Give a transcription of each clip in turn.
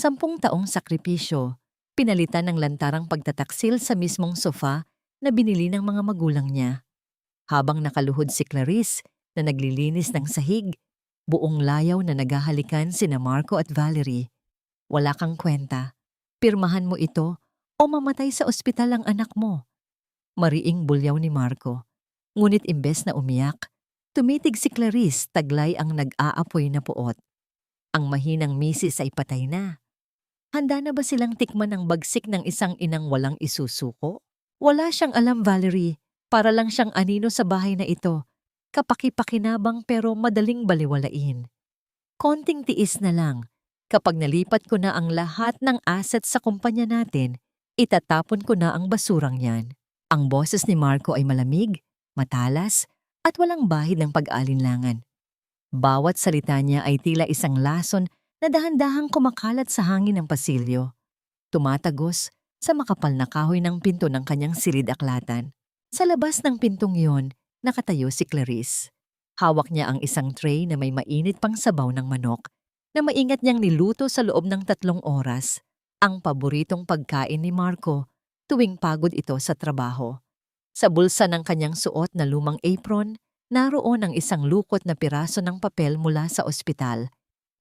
10 taong sakripisyo, pinalitan ng lantarang pagtataksil sa mismong sofa na binili ng mga magulang niya. Habang nakaluhod si Clarice na naglilinis ng sahig, buong layaw na naghahalikan sina Marco at Valerie. Wala kang kwenta. Pirmahan mo ito o mamatay sa ospital ang anak mo. Mariing bulyaw ni Marco. Ngunit imbes na umiyak, tumitig si Clarice taglay ang nag-aapoy na puot. Ang mahinang misis ay patay na. Handa na ba silang tikman ang bagsik ng isang inang walang isusuko? Wala siyang alam, Valerie. Para lang siyang anino sa bahay na ito. Kapaki-pakinabang pero madaling baliwalain. Konting tiis na lang. Kapag nalipat ko na ang lahat ng assets sa kumpanya natin, itatapon ko na ang basurang yan. Ang boses ni Marco ay malamig, matalas, at walang bahid ng pag-alinlangan. Bawat salita niya ay tila isang lason na dahan-dahang kumakalat sa hangin ng pasilyo. Tumatagos sa makapal na kahoy ng pinto ng kanyang silid-aklatan. Sa labas ng pintong yon, nakatayo si Clarice. Hawak niya ang isang tray na may mainit pang sabaw ng manok na maingat niyang niluto sa loob ng 3 oras, ang paboritong pagkain ni Marco tuwing pagod ito sa trabaho. Sa bulsa ng kanyang suot na lumang apron, naroon ang isang lukot na piraso ng papel mula sa ospital.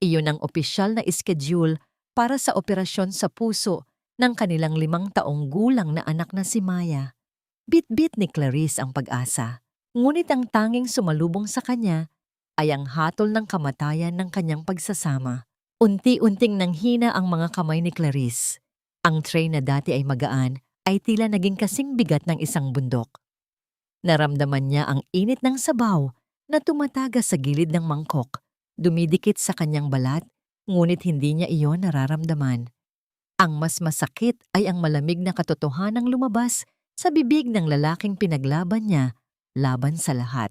Iyon ang opisyal na schedule para sa operasyon sa puso ng kanilang 5 taong gulang na anak na si Maya. Bit-bit ni Clarice ang pag-asa, ngunit ang tanging sumalubong sa kanya ay ang hatol ng kamatayan ng kanyang pagsasama. Unti-unting nanghina ang mga kamay ni Clarice. Ang tray na dati ay magaan ay tila naging kasing bigat ng isang bundok. Naramdaman niya ang init ng sabaw na tumatagas sa gilid ng mangkok, dumidikit sa kanyang balat, ngunit hindi niya iyon nararamdaman. Ang mas masakit ay ang malamig na katotohanang lumabas sa bibig ng lalaking pinaglaban niya laban sa lahat.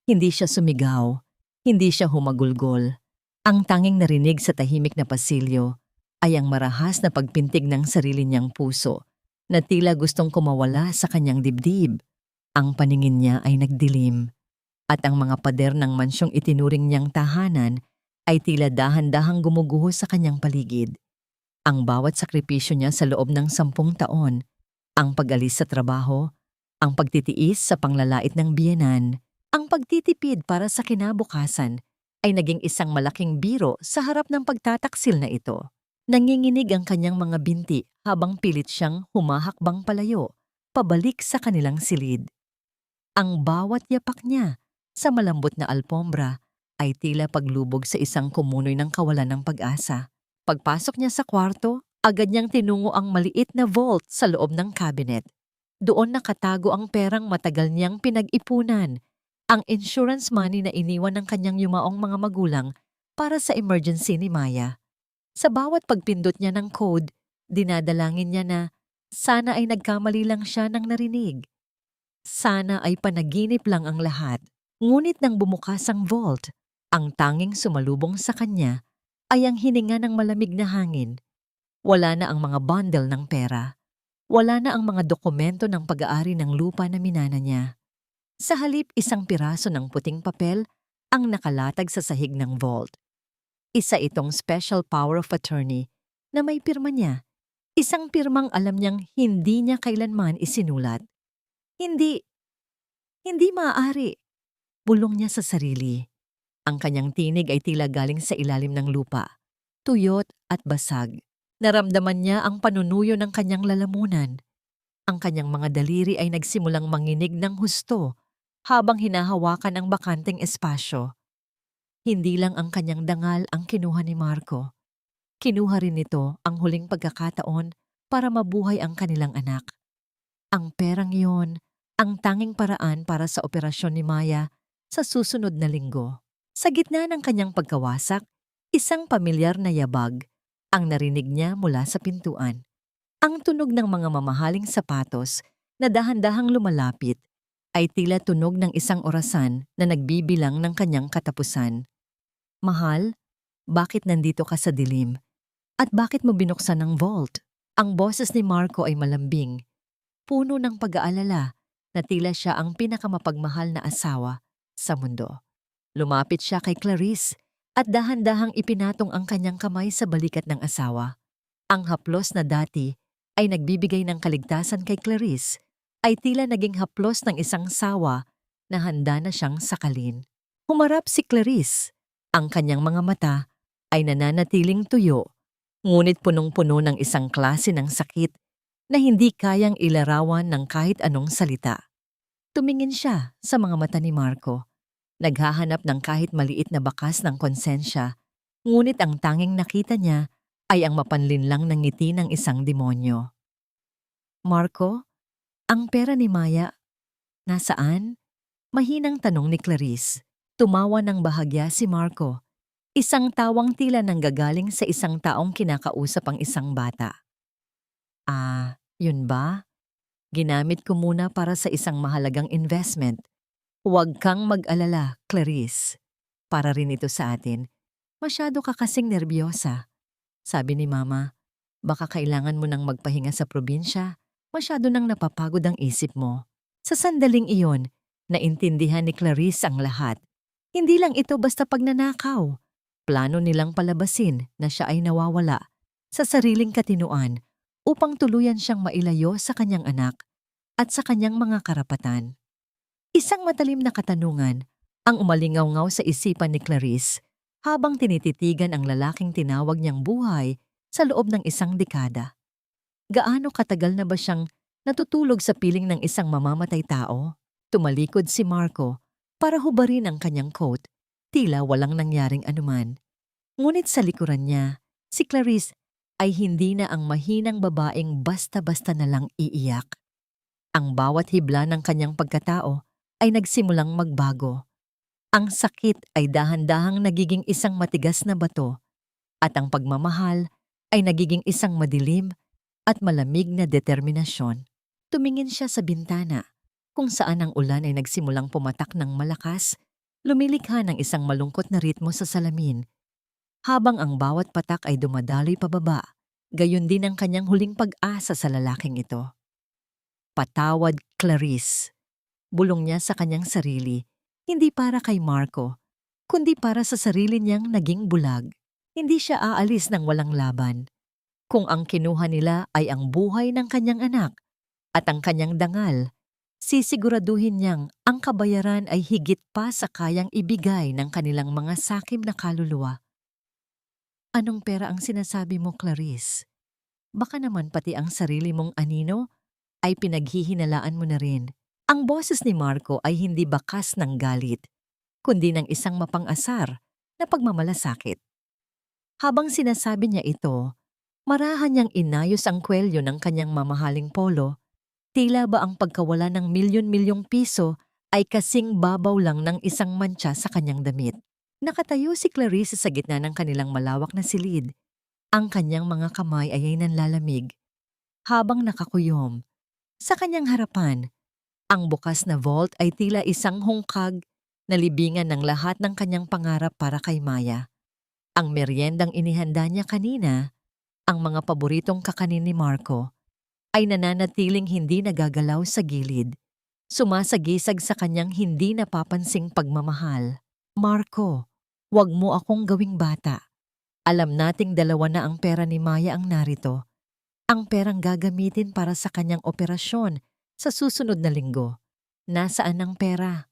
Hindi siya sumigaw, hindi siya humagulgol. Ang tanging narinig sa tahimik na pasilyo ay ang marahas na pagpintig ng sarili niyang puso na tila gustong kumawala sa kanyang dibdib. Ang paningin niya ay nagdilim at ang mga pader ng mansyong itinuring niyang tahanan ay tila dahan-dahang gumuguho sa kanyang paligid. Ang bawat sakripisyo niya sa loob ng 10 taon, ang pag-alis sa trabaho, ang pagtitiis sa panglalait ng biyenan, ang pagtitipid para sa kinabukasan, ay naging isang malaking biro sa harap ng pagtataksil na ito. Nanginginig ang kanyang mga binti habang pilit siyang humahakbang palayo, pabalik sa kanilang silid. Ang bawat yapak niya sa malambot na alpombra ay tila paglubog sa isang kumunoy ng kawalan ng pag-asa. Pagpasok niya sa kwarto, agad niyang tinungo ang maliit na vault sa loob ng cabinet. Doon nakatago ang perang matagal niyang pinag-ipunan, ang insurance money na iniwan ng kanyang yumaong mga magulang para sa emergency ni Maya. Sa bawat pagpindot niya ng code, dinadalangin niya na sana ay nagkamali lang siya ng narinig. Sana ay panaginip lang ang lahat. Ngunit nang bumukas ang vault, ang tanging sumalubong sa kanya ay ang hininga ng malamig na hangin. Wala na ang mga bundle ng pera. Wala na ang mga dokumento ng pag-aari ng lupa na minana niya. Sa halip, isang piraso ng puting papel ang nakalatag sa sahig ng vault. Isa itong special power of attorney na may pirma niya. Isang pirmang alam niyang hindi niya kailanman isinulat. Hindi maaari. Bulong niya sa sarili. Ang kanyang tinig ay tila galing sa ilalim ng lupa. Tuyot at basag. Naramdaman niya ang panunuyo ng kanyang lalamunan. Ang kanyang mga daliri ay nagsimulang manginig ng husto habang hinahawakan ang bakanteng espasyo. Hindi lang ang kanyang dangal ang kinuha ni Marco. Kinuha rin nito ang huling pagkakataon para mabuhay ang kanilang anak. Ang perang iyon, ang tanging paraan para sa operasyon ni Maya sa susunod na linggo. Sa gitna ng kanyang pagkawasak, isang pamilyar na yabag ang narinig niya mula sa pintuan. Ang tunog ng mga mamahaling sapatos na dahan-dahang lumalapit ay tila tunog ng isang orasan na nagbibilang ng kanyang katapusan. Mahal, bakit nandito ka sa dilim? At bakit mo binuksan ang vault? Ang boses ni Marco ay malambing, puno ng pag-aalala na tila siya ang pinakamapagmahal na asawa sa mundo. Lumapit siya kay Clarice at dahan-dahang ipinatong ang kanyang kamay sa balikat ng asawa. Ang haplos na dati ay nagbibigay ng kaligtasan kay Clarice ay tila naging haplos ng isang sawa na handa na siyang sakalin. Humarap si Clarice. Ang kanyang mga mata ay nananatiling tuyo, ngunit punong-puno ng isang klase ng sakit na hindi kayang ilarawan ng kahit anong salita. Tumingin siya sa mga mata ni Marco. Naghahanap ng kahit maliit na bakas ng konsensya, ngunit ang tanging nakita niya ay ang mapanlinlang ng ngiti ng isang demonyo. Marco, ang pera ni Maya, nasaan? Mahinang tanong ni Clarice. Tumawa ng bahagya si Marco. Isang tawang tila nanggagaling sa isang taong kinakausap ang isang bata. Yun ba? Ginamit ko muna para sa isang mahalagang investment. Huwag kang mag-alala, Clarice. Para rin ito sa atin. Masyado ka kasing nerbiyosa. Sabi ni Mama, baka kailangan mo nang magpahinga sa probinsya. Masyado nang napapagod ang isip mo. Sa sandaling iyon, naintindihan ni Clarice ang lahat. Hindi lang ito basta pagnanakaw. Plano nilang palabasin na siya ay nawawala sa sariling katinuan upang tuluyan siyang mailayo sa kanyang anak at sa kanyang mga karapatan. Isang matalim na katanungan ang umalingaw-ngaw sa isipan ni Clarice habang tinititigan ang lalaking tinawag niyang buhay sa loob ng isang dekada. Gaano katagal na ba siyang natutulog sa piling ng isang mamamatay tao? Tumalikod si Marco para hubarin ang kanyang coat, tila walang nangyaring anuman. Ngunit sa likuran niya, si Clarice ay hindi na ang mahinang babaeng basta-basta na lang iiyak. Ang bawat hibla ng kanyang pagkatao ay nagsimulang magbago. Ang sakit ay dahan-dahang nagiging isang matigas na bato at ang pagmamahal ay nagiging isang madilim at malamig na determinasyon. Tumingin siya sa bintana kung saan ang ulan ay nagsimulang pumatak ng malakas, lumilikha ng isang malungkot na ritmo sa salamin. Habang ang bawat patak ay dumadaloy pababa, gayon din ang kanyang huling pag-asa sa lalaking ito. Patawad, Clarice. Bulong niya sa kanyang sarili, hindi para kay Marco, kundi para sa sarili niyang naging bulag. Hindi siya aalis ng walang laban. Kung ang kinuha nila ay ang buhay ng kanyang anak at ang kanyang dangal, sisiguraduhin niyang ang kabayaran ay higit pa sa kayang ibigay ng kanilang mga sakim na kaluluwa. Anong pera ang sinasabi mo, Clarice? Baka naman pati ang sarili mong anino ay pinaghihinalaan mo na rin. Ang boses ni Marco ay hindi bakas ng galit, kundi ng isang mapang-asar na pagmamalasakit. Habang sinasabi niya ito, marahan niyang inayos ang kwelyo ng kanyang mamahaling polo, tila ba ang pagkawala ng milyon-milyong piso ay kasing babaw lang ng isang mantsa sa kanyang damit. Nakatayo si Clarice sa gitna ng kanilang malawak na silid. Ang kanyang mga kamay ay nanlalamig. Habang nakakuyom, sa kanyang harapan, ang bukas na vault ay tila isang hungkag na libingan ng lahat ng kanyang pangarap para kay Maya. Ang meryendang inihanda niya kanina, ang mga paboritong kakanin ni Marco, ay nananatiling hindi nagagalaw sa gilid, sumasagisag sa kanyang hindi napapansing pagmamahal. Marco, huwag mo akong gawing bata. Alam nating dalawa na ang pera ni Maya ang narito. Ang perang gagamitin para sa kanyang operasyon sa susunod na linggo. Nasaan ang pera?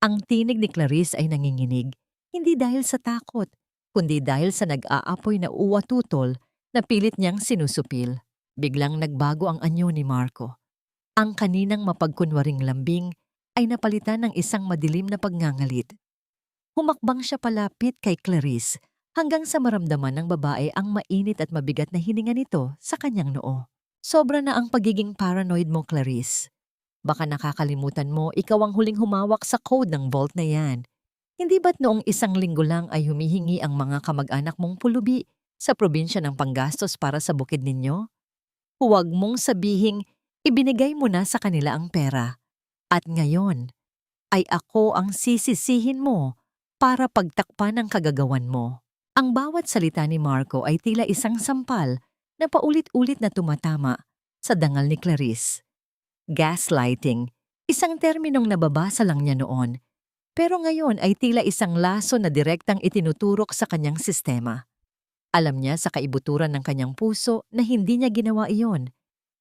Ang tinig ni Clarice ay nanginginig, hindi dahil sa takot, kundi dahil sa nag-aapoy na uwatutol na pilit niyang sinusupil. Biglang nagbago ang anyo ni Marco. Ang kaninang mapagkunwaring lambing ay napalitan ng isang madilim na pagngangalit. Humakbang siya palapit kay Clarice hanggang sa maramdaman ng babae ang mainit at mabigat na hininga nito sa kanyang noo. Sobra na ang pagiging paranoid mo, Clarice. Baka nakakalimutan mo ikaw ang huling humawak sa code ng vault na yan. Hindi ba't noong isang linggo lang ay humihingi ang mga kamag-anak mong pulubi sa probinsya ng panggastos para sa bukid ninyo? Huwag mong sabihing ibinigay mo na sa kanila ang pera. At ngayon, ay ako ang sisisihin mo para pagtakpan ang kagagawan mo. Ang bawat salita ni Marco ay tila isang sampal na paulit-ulit na tumatama sa dangal ni Clarice. Gaslighting, isang terminong nababasa lang niya noon, pero ngayon ay tila isang laso na direktang itinuturok sa kanyang sistema. Alam niya sa kaibuturan ng kanyang puso na hindi niya ginawa iyon.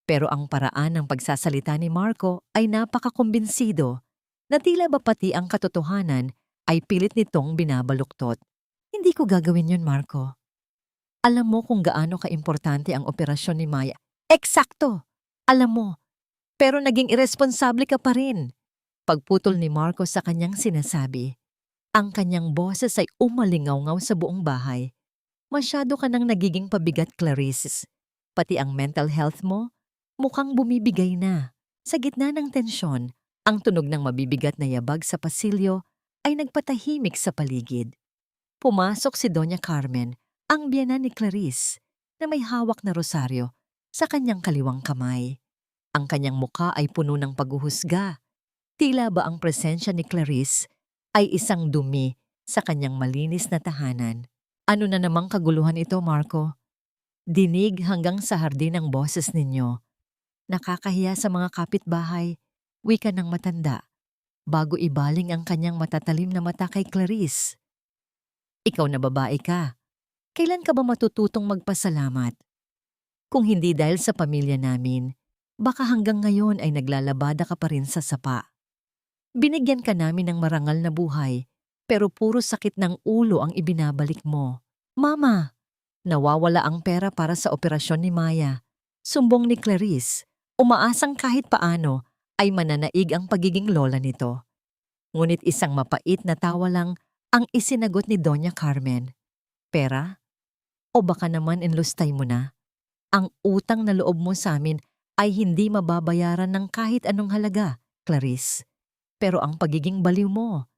Pero ang paraan ng pagsasalita ni Marco ay napakakumbinsido na tila ba pati ang katotohanan ay pilit nitong binabaluktot. Hindi ko gagawin yun, Marco. Alam mo kung gaano kaimportante ang operasyon ni Maya. Eksakto! Alam mo, pero naging iresponsable ka pa rin. Pagputol ni Marco sa kanyang sinasabi, ang kanyang boses ay umalingaw-ngaw sa buong bahay. Masyado ka nang nagiging pabigat, Clarice. Pati ang mental health mo, mukhang bumibigay na. Sa gitna ng tensyon, ang tunog ng mabibigat na yabag sa pasilyo ay nagpatahimik sa paligid. Pumasok si Doña Carmen, ang biyenan ni Clarice, na may hawak na rosaryo sa kanyang kaliwang kamay. Ang kanyang muka ay puno ng paghuhusga. Tila ba ang presensya ni Clarice ay isang dumi sa kanyang malinis na tahanan. Ano na namang kaguluhan ito, Marco? Dinig hanggang sa hardin ang boses ninyo. Nakakahiya sa mga kapitbahay, wika ng matanda, bago ibaling ang kanyang matatalim na mata kay Clarice. Ikaw na babae ka. Kailan ka ba matututong magpasalamat? Kung hindi dahil sa pamilya namin, baka hanggang ngayon ay naglalabada ka pa rin sa sapa. Binigyan ka namin ng marangal na buhay, pero puro sakit ng ulo ang ibinabalik mo. Mama, nawawala ang pera para sa operasyon ni Maya. Sumbong ni Clarice, umaasang kahit paano ay mananaig ang pagiging lola nito. Ngunit isang mapait na tawa lang ang isinagot ni Doña Carmen. Pera? O baka naman enlustay mo na? Ang utang na loob mo sa amin ay hindi mababayaran ng kahit anong halaga, Clarice. Pero ang pagiging baliw mo,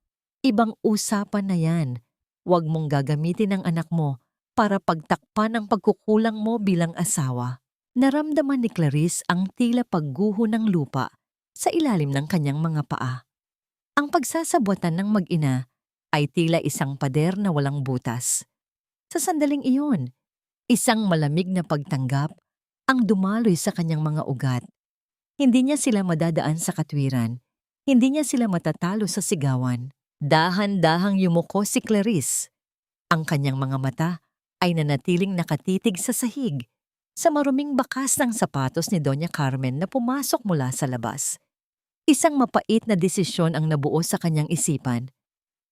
ibang usapan na yan. Huwag mong gagamitin ang anak mo para pagtakpan ang pagkukulang mo bilang asawa. Naramdaman ni Clarice ang tila pagguho ng lupa sa ilalim ng kanyang mga paa. Ang pagsasabuatan ng mag-ina ay tila isang pader na walang butas. Sa sandaling iyon, isang malamig na pagtanggap ang dumaloy sa kanyang mga ugat. Hindi niya sila madadaan sa katwiran. Hindi niya sila matatalo sa sigawan. Dahan-dahang yumuko si Clarice. Ang kanyang mga mata ay nanatiling nakatitig sa sahig, sa maruming bakas ng sapatos ni Doña Carmen na pumasok mula sa labas. Isang mapait na desisyon ang nabuo sa kanyang isipan.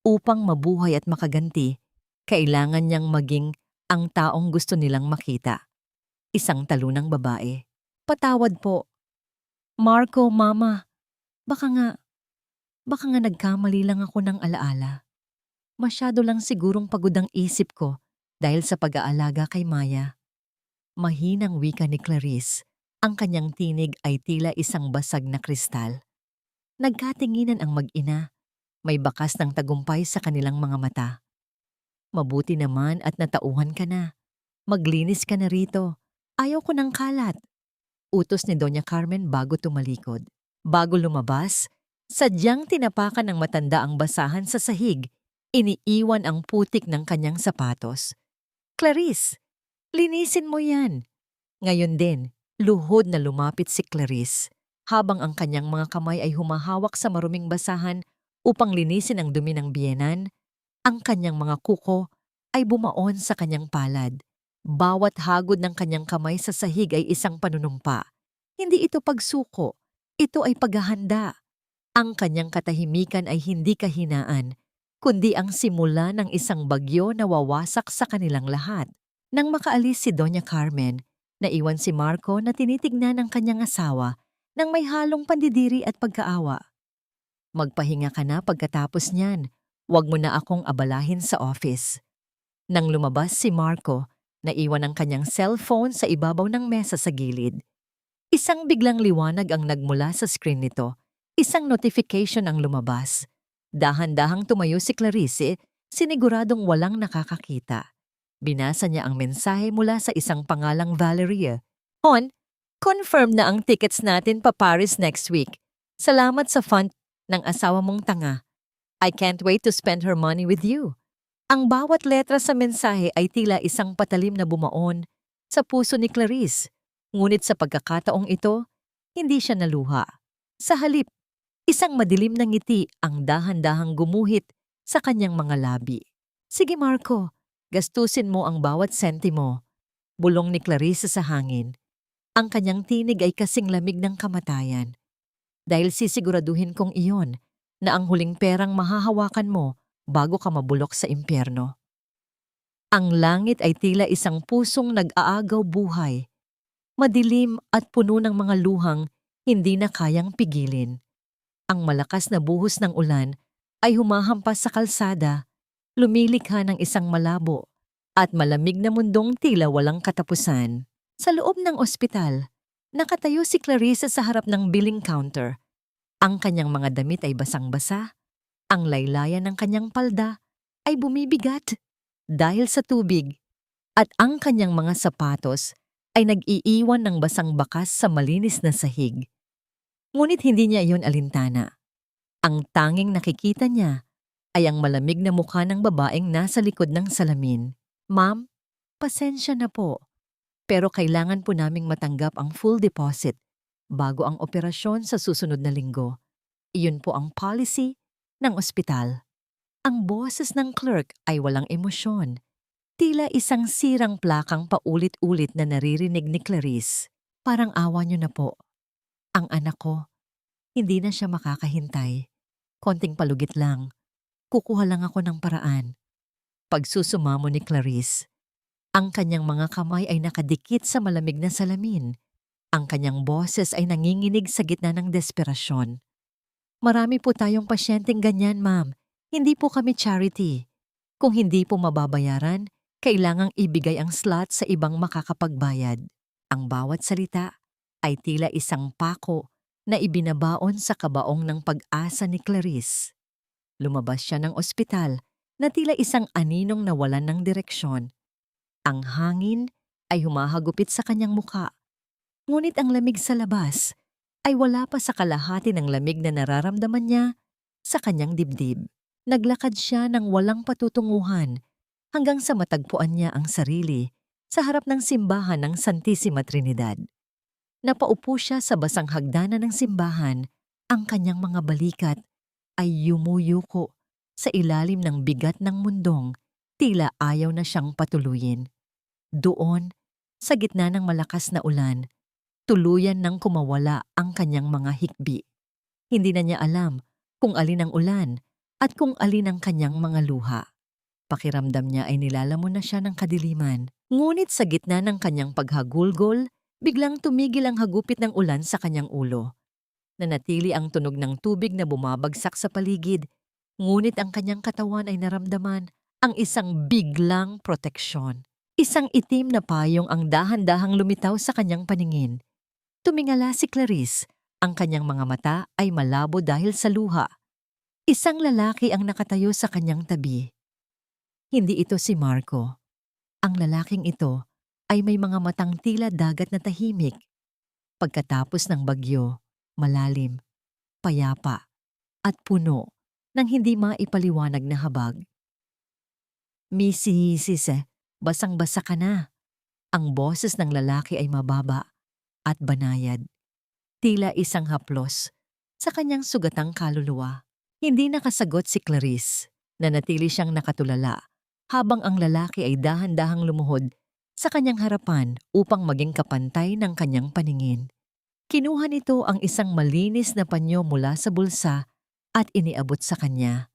Upang mabuhay at makaganti, kailangan niyang maging ang taong gusto nilang makita. Isang talunang babae. Patawad po. Marco, Mama, baka nga nagkamali lang ako ng alaala. Masyado lang sigurong pagod ang isip ko dahil sa pag-aalaga kay Maya. Mahinang wika ni Clarice, ang kanyang tinig ay tila isang basag na kristal. Nagkatinginan ang mag-ina, may bakas ng tagumpay sa kanilang mga mata. Mabuti naman at natauhan ka na. Maglinis ka na rito. Ayaw ko ng kalat. Utos ni Doña Carmen bago tumalikod. Bago lumabas, sadyang tinapakan ng matanda ang basahan sa sahig. Iniiwan ang putik ng kanyang sapatos. Clarice, linisin mo yan. Ngayon din, luhod na lumapit si Clarice, habang ang kanyang mga kamay ay humahawak sa maruming basahan upang linisin ang dumi ng biyenan. Ang kanyang mga kuko ay bumaon sa kanyang palad. Bawat hagod ng kanyang kamay sa sahig ay isang panunumpa. Hindi ito pagsuko, ito ay paghahanda. Ang kanyang katahimikan ay hindi kahinaan, kundi ang simula ng isang bagyo na wawasak sa kanilang lahat. Nang makaalis si Doña Carmen, naiwan si Marco na tinitignan ng kanyang asawa nang may halong pandidiri at pagkaawa. Magpahinga ka na pagkatapos niyan. Huwag mo na akong abalahin sa office. Nang lumabas si Marco, naiwan ang kanyang cellphone sa ibabaw ng mesa sa gilid. Isang biglang liwanag ang nagmula sa screen nito. Isang notification ang lumabas. Dahan-dahang tumayo si Clarice, siniguradong walang nakakakita. Binasa niya ang mensahe mula sa isang pangalang Valeria. Hon, confirm na ang tickets natin pa Paris next week. Salamat sa fund ng asawa mong tanga. I can't wait to spend her money with you. Ang bawat letra sa mensahe ay tila isang patalim na bumaon sa puso ni Clarice. Ngunit sa pagkakataong ito, hindi siya naluha. Sa halip, isang madilim na ngiti ang dahan-dahang gumuhit sa kanyang mga labi. Sige Marco, Gastusin mo ang bawat sentimo. Bulong ni Clarissa sa hangin. Ang kanyang tinig ay kasing lamig ng kamatayan. Dahil sisiguraduhin kong iyon na ang huling perang mahahawakan mo bago ka mabulok sa impyerno. Ang langit ay tila isang pusong nag-aagaw buhay. Madilim at puno ng mga luhang hindi na kayang pigilin. Ang malakas na buhos ng ulan ay humahampas sa kalsada, lumilikha ng isang malabo at malamig na mundong tila walang katapusan. Sa loob ng ospital, nakatayo si Clarissa sa harap ng billing counter. Ang kanyang mga damit ay basang-basa, ang laylayan ng kanyang palda ay bumibigat dahil sa tubig, at ang kanyang mga sapatos ay nag-iiwan ng basang bakas sa malinis na sahig. Ngunit hindi niya iyon alintana. Ang tanging nakikita niya ay ang malamig na mukha ng babaeng nasa likod ng salamin. Ma'am, pasensya na po, pero kailangan po naming matanggap ang full deposit bago ang operasyon sa susunod na linggo. Iyon po ang policy ng ospital. Ang boses ng clerk ay walang emosyon. Tila isang sirang plakang paulit-ulit na naririnig ni Clarice. Parang awa niyo na po. Ang anak ko, hindi na siya makakahintay. Konting palugit lang. Kukuha lang ako ng paraan. Pagsusumamo ni Clarice, ang kanyang mga kamay ay nakadikit sa malamig na salamin. Ang kanyang boses ay nanginginig sa gitna ng desperasyon. Marami po tayong pasyenteng ganyan, ma'am. Hindi po kami charity. Kung hindi po mababayaran, kailangang ibigay ang slot sa ibang makakapagbayad. Ang bawat salita ay tila isang pako na ibinabaon sa kabaong ng pag-asa ni Clarice. Lumabas siya ng ospital na tila isang aninong nawalan ng direksyon. Ang hangin ay humahagupit sa kanyang muka. Ngunit ang lamig sa labas ay wala pa sa kalahati ng lamig na nararamdaman niya sa kanyang dibdib. Naglakad siya ng walang patutunguhan hanggang sa matagpuan niya ang sarili sa harap ng simbahan ng Santissima Trinidad. Napaupo siya sa basang hagdanan ng simbahan. Ang kanyang mga balikat ay yumuyuko sa ilalim ng bigat ng mundong, tila ayaw na siyang patuluyin. Doon, sa gitna ng malakas na ulan, tuluyan nang kumawala ang kanyang mga hikbi. Hindi na niya alam kung alin ang ulan at kung alin ang kanyang mga luha. Pakiramdam niya ay nilalamon na siya ng kadiliman. Ngunit sa gitna ng kanyang paghagulgol, biglang tumigil ang hagupit ng ulan sa kanyang ulo. Nanatili ang tunog ng tubig na bumabagsak sa paligid, ngunit ang kanyang katawan ay naramdaman ang isang biglang proteksyon. Isang itim na payong ang dahan-dahang lumitaw sa kanyang paningin. Tumingala si Clarice, ang kanyang mga mata ay malabo dahil sa luha. Isang lalaki ang nakatayo sa kanyang tabi. Hindi ito si Marco. Ang lalaking ito ay may mga matang tila dagat na tahimik. Pagkatapos ng bagyo, malalim, payapa, at puno ng hindi maipaliwanag na habag. Mrs. Basang-basa ka na. Ang boses ng lalaki ay mababa at banayad. Tila isang haplos sa kanyang sugatang kaluluwa. Hindi nakasagot si Clarice. Nanatili siyang nakatulala habang ang lalaki ay dahan-dahang lumuhod sa kanyang harapan upang maging kapantay ng kanyang paningin. Kinuha nito ang isang malinis na panyo mula sa bulsa at iniabot sa kanya.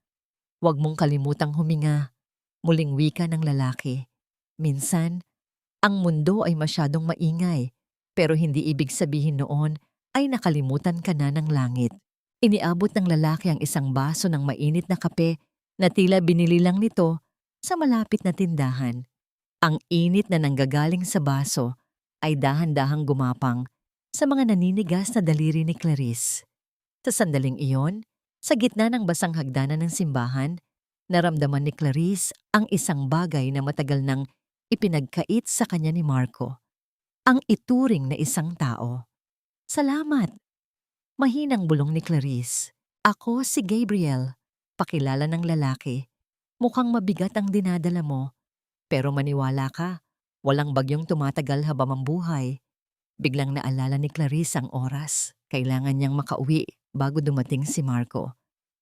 Huwag mong kalimutang huminga, muling wika ng lalaki. Minsan, ang mundo ay masyadong maingay, pero hindi ibig sabihin noon ay nakalimutan ka na ng langit. Iniabot ng lalaki ang isang baso ng mainit na kape na tila binili lang nito sa malapit na tindahan. Ang init na nanggagaling sa baso ay dahan-dahang gumapang sa mga naninigas na daliri ni Clarice. Sa sandaling iyon, sa gitna ng basang hagdanan ng simbahan, naramdaman ni Clarice ang isang bagay na matagal nang ipinagkait sa kanya ni Marco. Ang ituring na isang tao. Salamat! Mahinang bulong ni Clarice. Ako si Gabriel, pakilala ng lalaki. Mukhang mabigat ang dinadala mo, pero maniwala ka, walang bagyong tumatagal habang mambuhay. Biglang naalala ni Clarice ang oras. Kailangan niyang makauwi bago dumating si Marco.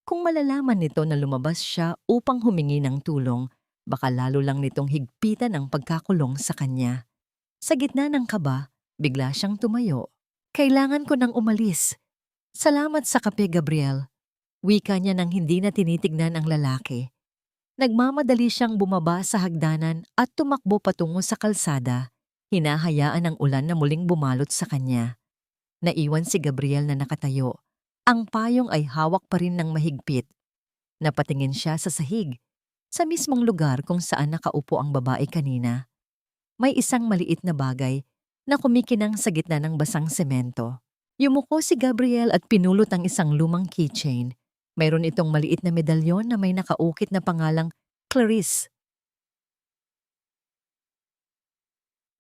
Kung malalaman nito na lumabas siya upang humingi ng tulong, Baka lalo lang nitong higpitan ang pagkakulong sa kanya. Sa gitna ng kaba, bigla siyang tumayo. Kailangan ko nang umalis. Salamat sa kape, Gabriel. Wika niya nang hindi na tinitignan ang lalaki. Nagmamadali siyang bumaba sa hagdanan at tumakbo patungo sa kalsada. Hinahayaan ang ulan na muling bumalot sa kanya. Naiwan si Gabriel na nakatayo. Ang payong ay hawak pa rin ng mahigpit. Napatingin siya sa sahig, sa mismong lugar kung saan nakaupo ang babae kanina. May isang maliit na bagay na kumikinang sa gitna ng basang semento. Yumuko si Gabriel at pinulot ang isang lumang keychain. Mayroon itong maliit na medalyon na may nakaukit na pangalang Clarice.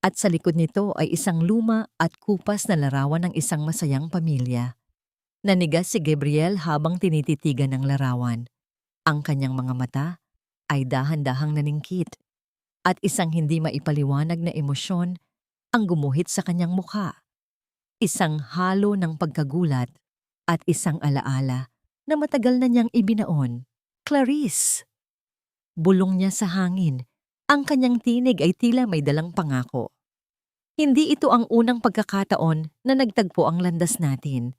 At sa likod nito ay isang luma at kupas na larawan ng isang masayang pamilya. Nanigas si Gabriel habang tinititigan ng larawan. Ang kanyang mga mata ay dahan-dahang naningkit at isang hindi maipaliwanag na emosyon ang gumuhit sa kanyang mukha. Isang halo ng pagkagulat at isang alaala na matagal na niyang ibinaon. Clarice! Bulong niya sa hangin. Ang kanyang tinig ay tila may dalang pangako. Hindi ito ang unang pagkakataon na nagtagpo ang landas natin.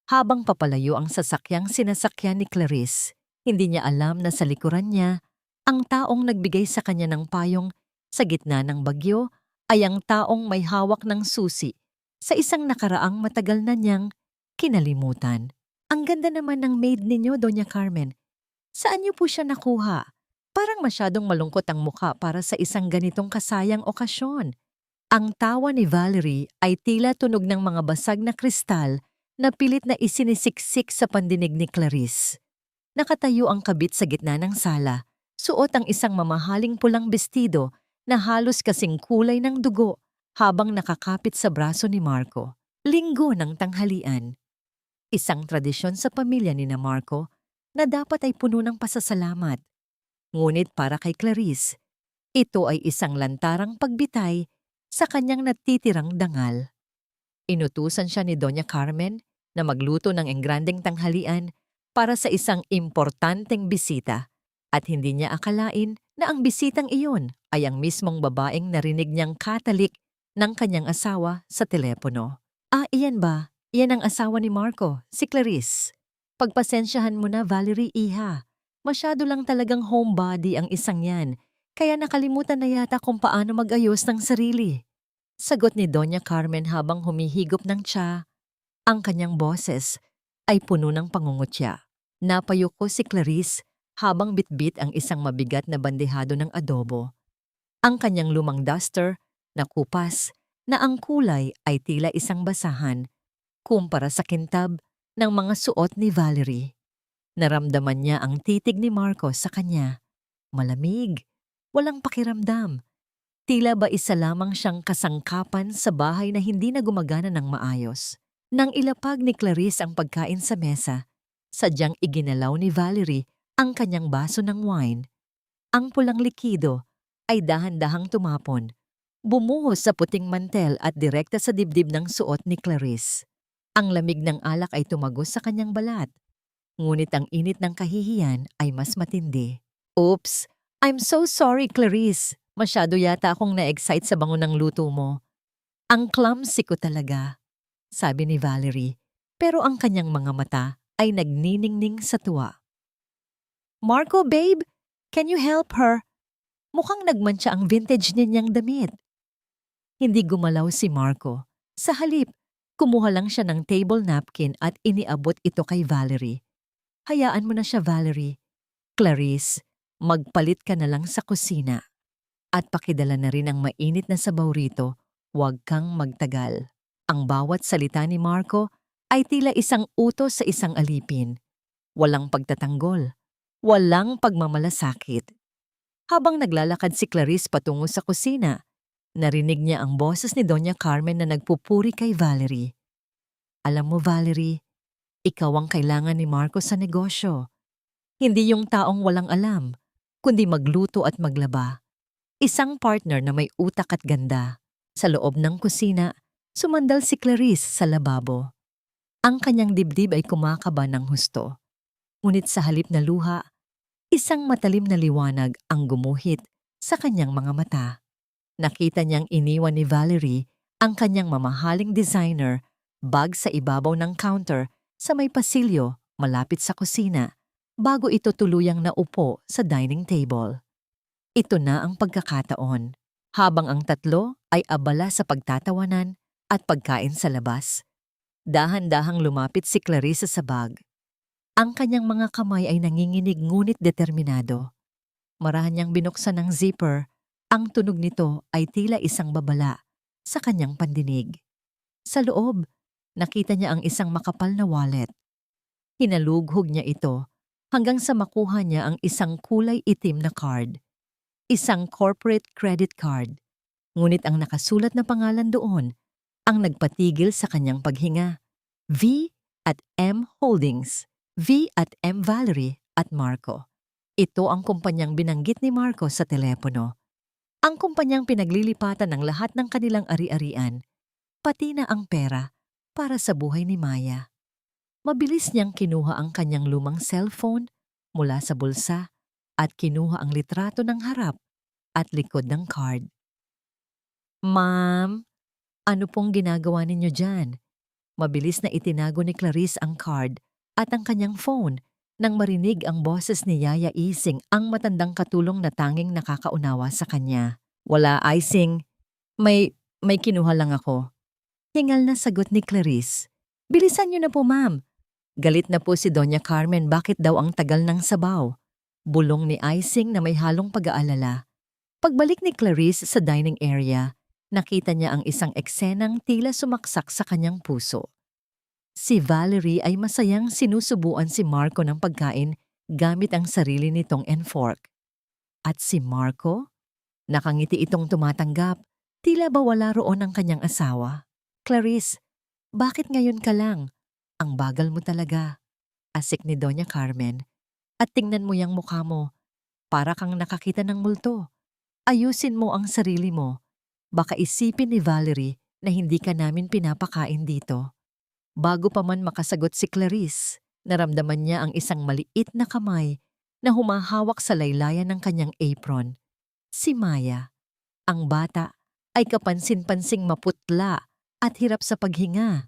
Habang papalayo ang sasakyang sinasakyan ni Clarice, hindi niya alam na sa likuran niya, ang taong nagbigay sa kanya ng payong sa gitna ng bagyo ay ang taong may hawak ng susi sa isang nakaraang matagal na niyang kinalimutan. Ang ganda naman ng maid ninyo, Doña Carmen. Saan niyo po siya nakuha? Parang masyadong malungkot ang mukha para sa isang ganitong kasayang okasyon. Ang tawa ni Valerie ay tila tunog ng mga basag na kristal na pilit na isinisiksik sa pandinig ni Clarice. Nakatayo ang kabit sa gitna ng sala, suot ang isang mamahaling pulang bestido na halos kasing kulay ng dugo habang nakakapit sa braso ni Marco. Linggo ng tanghalian. Isang tradisyon sa pamilya ni na Marco na dapat ay puno ng pasasalamat. Ngunit para kay Clarice, ito ay isang lantarang pagbitay sa kanyang natitirang dangal. Inutusan siya ni Doña Carmen na magluto ng engrandeng tanghalian para sa isang importanteng bisita at hindi niya akalain na ang bisitang iyon ay ang mismong babaeng narinig niyang katalik ng kanyang asawa sa telepono. Iyan ba? Iyan ang asawa ni Marco, si Clarice. Pagpasensyahan mo na, Valerie, iha. Masyado lang talagang homebody ang isang yan, kaya nakalimutan na yata kung paano mag-ayos ng sarili. Sagot ni Doña Carmen habang humihigop ng tsa. Ang kanyang boses ay puno ng pangungutya. Napayuko si Clarice habang bitbit ang isang mabigat na bandehado ng adobo. Ang kanyang lumang duster na kupas na ang kulay ay tila isang basahan kumpara sa kintab ng mga suot ni Valerie. Naramdaman niya ang titig ni Marco sa kanya. Malamig, walang pakiramdam. Tila ba isa lamang siyang kasangkapan sa bahay na hindi na gumagana ng maayos. Nang ilapag ni Clarice ang pagkain sa mesa, sadyang iginalaw ni Valerie ang kanyang baso ng wine. Ang pulang likido ay dahan-dahang tumapon, bumuhos sa puting mantel at direkta sa dibdib ng suot ni Clarice. Ang lamig ng alak ay tumagos sa kanyang balat, ngunit ang init ng kahihiyan ay mas matindi. Oops! I'm so sorry, Clarice. Masyado yata akong na-excite sa bango ng luto mo. Ang clumsy ko talaga, sabi ni Valerie, pero ang kanyang mga mata ay nagniningning sa tuwa. Marco, babe, can you help her? Mukhang nagmantsa ang vintage niyang damit. Hindi gumalaw si Marco. Sa halip, kumuha lang siya ng table napkin at iniabot ito kay Valerie. Hayaan mo na siya, Valerie. Clarice, magpalit ka na lang sa kusina. At pakidala na rin ang mainit na sabaw rito, huwag kang magtagal. Ang bawat salita ni Marco ay tila isang utos sa isang alipin. Walang pagtatanggol, walang pagmamalasakit. Habang naglalakad si Clarice patungo sa kusina, narinig niya ang boses ni Doña Carmen na nagpupuri kay Valerie. Alam mo, Valerie, ikaw ang kailangan ni Marco sa negosyo. Hindi yung taong walang alam, kundi magluto at maglaba. Isang partner na may utak at ganda. Sa loob ng kusina, sumandal si Clarice sa lababo. Ang kanyang dibdib ay kumakaba ng husto. Ngunit sa halip na luha, isang matalim na liwanag ang gumuhit sa kanyang mga mata. Nakita niyang iniwan ni Valerie ang kanyang mamahaling designer bag sa ibabaw ng counter sa may pasilyo malapit sa kusina bago ito tuluyang naupo sa dining table. Ito na ang pagkakataon. Habang ang tatlo ay abala sa pagtatawanan at pagkain sa labas, dahan-dahang lumapit si Clarissa sa bag. Ang kanyang mga kamay ay nanginginig ngunit determinado. Marahan niyang binuksan ng zipper. Ang tunog nito ay tila isang babala sa kanyang pandinig. Sa loob, nakita niya ang isang makapal na wallet. Hinalughog niya ito hanggang sa makuha niya ang isang kulay itim na card. Isang corporate credit card. Ngunit ang nakasulat na pangalan doon ang nagpatigil sa kanyang paghinga. V at M Holdings. V at M Valerie at Marco. Ito ang kumpanyang binanggit ni Marco sa telepono. Ang kumpanyang pinaglilipatan ng lahat ng kanilang ari-arian, pati na ang pera para sa buhay ni Maya. Mabilis niyang kinuha ang kanyang lumang cellphone mula sa bulsa at kinuha ang litrato ng harap at likod ng card. Ma'am, ano pong ginagawa ninyo dyan? Mabilis na itinago ni Clarice ang card at ang kanyang phone nang marinig ang boses ni Yaya Ising, ang matandang katulong na tanging nakakaunawa sa kanya. Wala, Ising. May kinuha lang ako. Hingal na sagot ni Clarice. Bilisan niyo na po, ma'am. Galit na po si Doña Carmen bakit daw ang tagal ng sabaw. Bulong ni Ising na may halong pag-aalala. Pagbalik ni Clarice sa dining area, nakita niya ang isang eksenang tila sumaksak sa kanyang puso. Si Valerie ay masayang sinusubuan si Marco ng pagkain gamit ang sarili nitong fork. At si Marco? Nakangiti itong tumatanggap, tila ba wala roon ang kanyang asawa. Clarice, bakit ngayon ka lang? Ang bagal mo talaga. Asik ni Doña Carmen. At tingnan mo yung mukha mo. Para kang nakakita ng multo. Ayusin mo ang sarili mo. Baka isipin ni Valerie na hindi ka namin pinapakain dito. Bago pa man makasagot si Clarice, naramdaman niya ang isang maliit na kamay na humahawak sa laylayan ng kanyang apron. Si Maya. Ang bata ay kapansin-pansing maputla at hirap sa paghinga.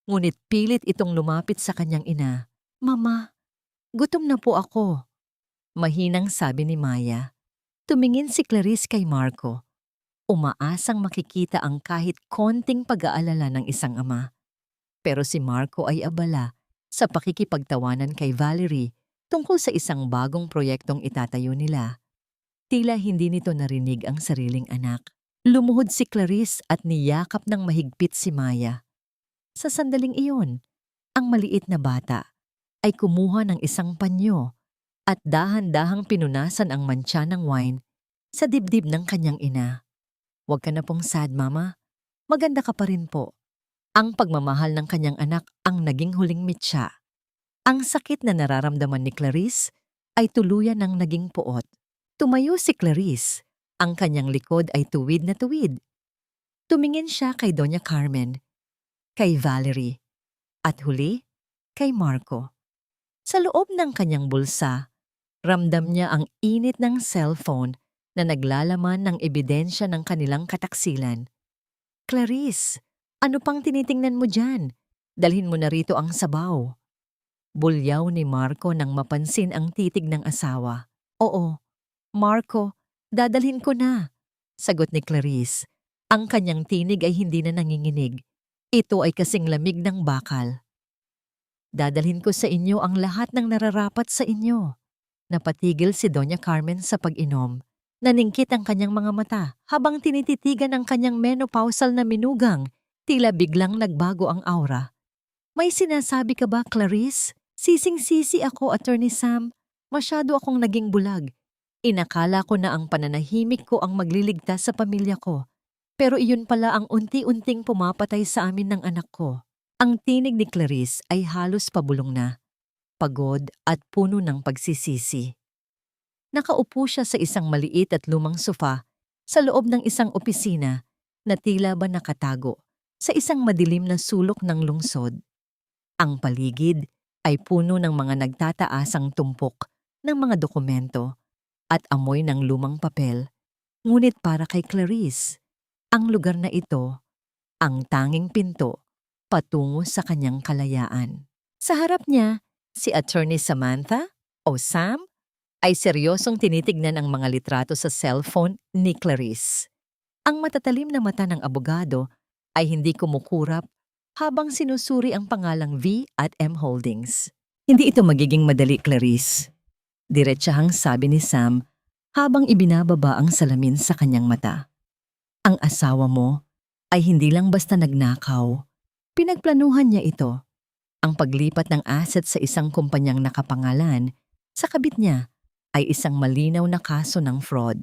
Ngunit pilit itong lumapit sa kanyang ina. Mama, gutom na po ako. Mahinang sabi ni Maya. Tumingin si Clarice kay Marco. Umaasang makikita ang kahit konting pag-aalala ng isang ama. Pero si Marco ay abala sa pakikipagtawanan kay Valerie tungkol sa isang bagong proyektong itatayo nila. Tila hindi nito narinig ang sariling anak. Lumuhod si Clarice at niyakap ng mahigpit si Maya. Sa sandaling iyon, ang maliit na bata ay kumuha ng isang panyo at dahan-dahang pinunasan ang mantsa ng wine sa dibdib ng kanyang ina. Huwag ka na pong sad, Mama. Maganda ka pa rin po. Ang pagmamahal ng kanyang anak ang naging huling mitya. Ang sakit na nararamdaman ni Clarice ay tuluyan ng naging puot. Tumayo si Clarice. Ang kanyang likod ay tuwid na tuwid. Tumingin siya kay Doña Carmen, kay Valerie, at huli, kay Marco. Sa loob ng kanyang bulsa, ramdam niya ang init ng cellphone na naglalaman ng ebidensya ng kanilang kataksilan. Clarice, ano pang tinitingnan mo dyan? Dalhin mo na rito ang sabaw. Bulyaw ni Marco nang mapansin ang titig ng asawa. Oo, Marco, dadalhin ko na. Sagot ni Clarice. Ang kanyang tinig ay hindi na nanginginig. Ito ay kasing lamig ng bakal. Dadalhin ko sa inyo ang lahat ng nararapat sa inyo. Napatigil si Doña Carmen sa pag-inom. Naningkit ang kanyang mga mata habang tinititigan ang kanyang menopausal na minugang. Tila biglang nagbago ang aura. May sinasabi ka ba, Clarice? Sising-sisi ako, Attorney Sam. Masyado akong naging bulag. Inakala ko na ang pananahimik ko ang magliligtas sa pamilya ko. Pero iyon pala ang unti-unting pumapatay sa amin ng anak ko. Ang tinig ni Clarice ay halos pabulong na, pagod at puno ng pagsisisi. Nakaupo siya sa isang maliit at lumang sofa sa loob ng isang opisina na tila ba nakatago sa isang madilim na sulok ng lungsod. Ang paligid ay puno ng mga nagtataasang tumpok ng mga dokumento at amoy ng lumang papel Ngunit para kay Clarice, ang lugar na ito, ang tanging pinto patungo sa kanyang kalayaan. Sa harap niya, si Attorney Samantha o Sam ay seryosong tinitignan ang mga litrato sa cellphone ni Clarice. Ang matatalim na mata ng abogado ay hindi kumukurap habang sinusuri ang pangalang V at M Holdings. Hindi ito magiging madali, Clarice. Diretsahang sabi ni Sam habang ibinababa ang salamin sa kanyang mata. Ang asawa mo ay hindi lang basta nagnakaw. Pinagplanuhan niya ito. Ang paglipat ng asset sa isang kumpanyang nakapangalan sa kabit niya ay isang malinaw na kaso ng fraud.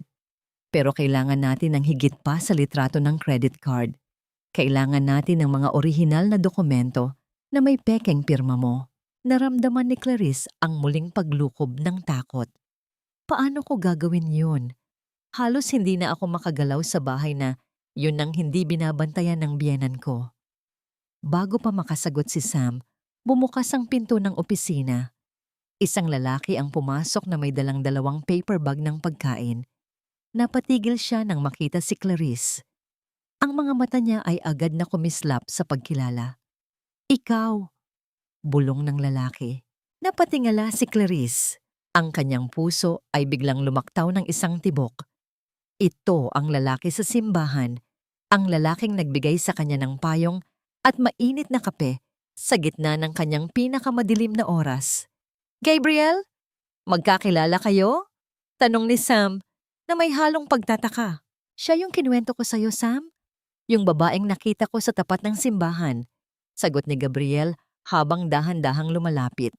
Pero kailangan natin ng higit pa sa litrato ng credit card. Kailangan natin ng mga orihinal na dokumento na may pekeng pirma mo. Naramdaman ni Clarice ang muling paglukob ng takot. Paano ko gagawin yun? Halos hindi na ako makagalaw sa bahay na yun ang hindi binabantayan ng biyenan ko. Bago pa makasagot si Sam, bumukas ang pinto ng opisina. Isang lalaki ang pumasok na may dalang dalawang paper bag ng pagkain. Napatigil siya nang makita si Clarice. Ang mga mata niya ay agad na kumislap sa pagkilala. Ikaw! Bulong ng lalaki. Napatingala si Clarice. Ang kanyang puso ay biglang lumaktaw ng isang tibok. Ito ang lalaki sa simbahan, ang lalaking nagbigay sa kanya ng payong at mainit na kape sa gitna ng kanyang pinakamadilim na oras. Gabriel, magkakilala kayo? Tanong ni Sam na may halong pagtataka. Siya yung kinuwento ko sa'yo, Sam? Yung babaeng nakita ko sa tapat ng simbahan. Sagot ni Gabriel habang dahan-dahang lumalapit.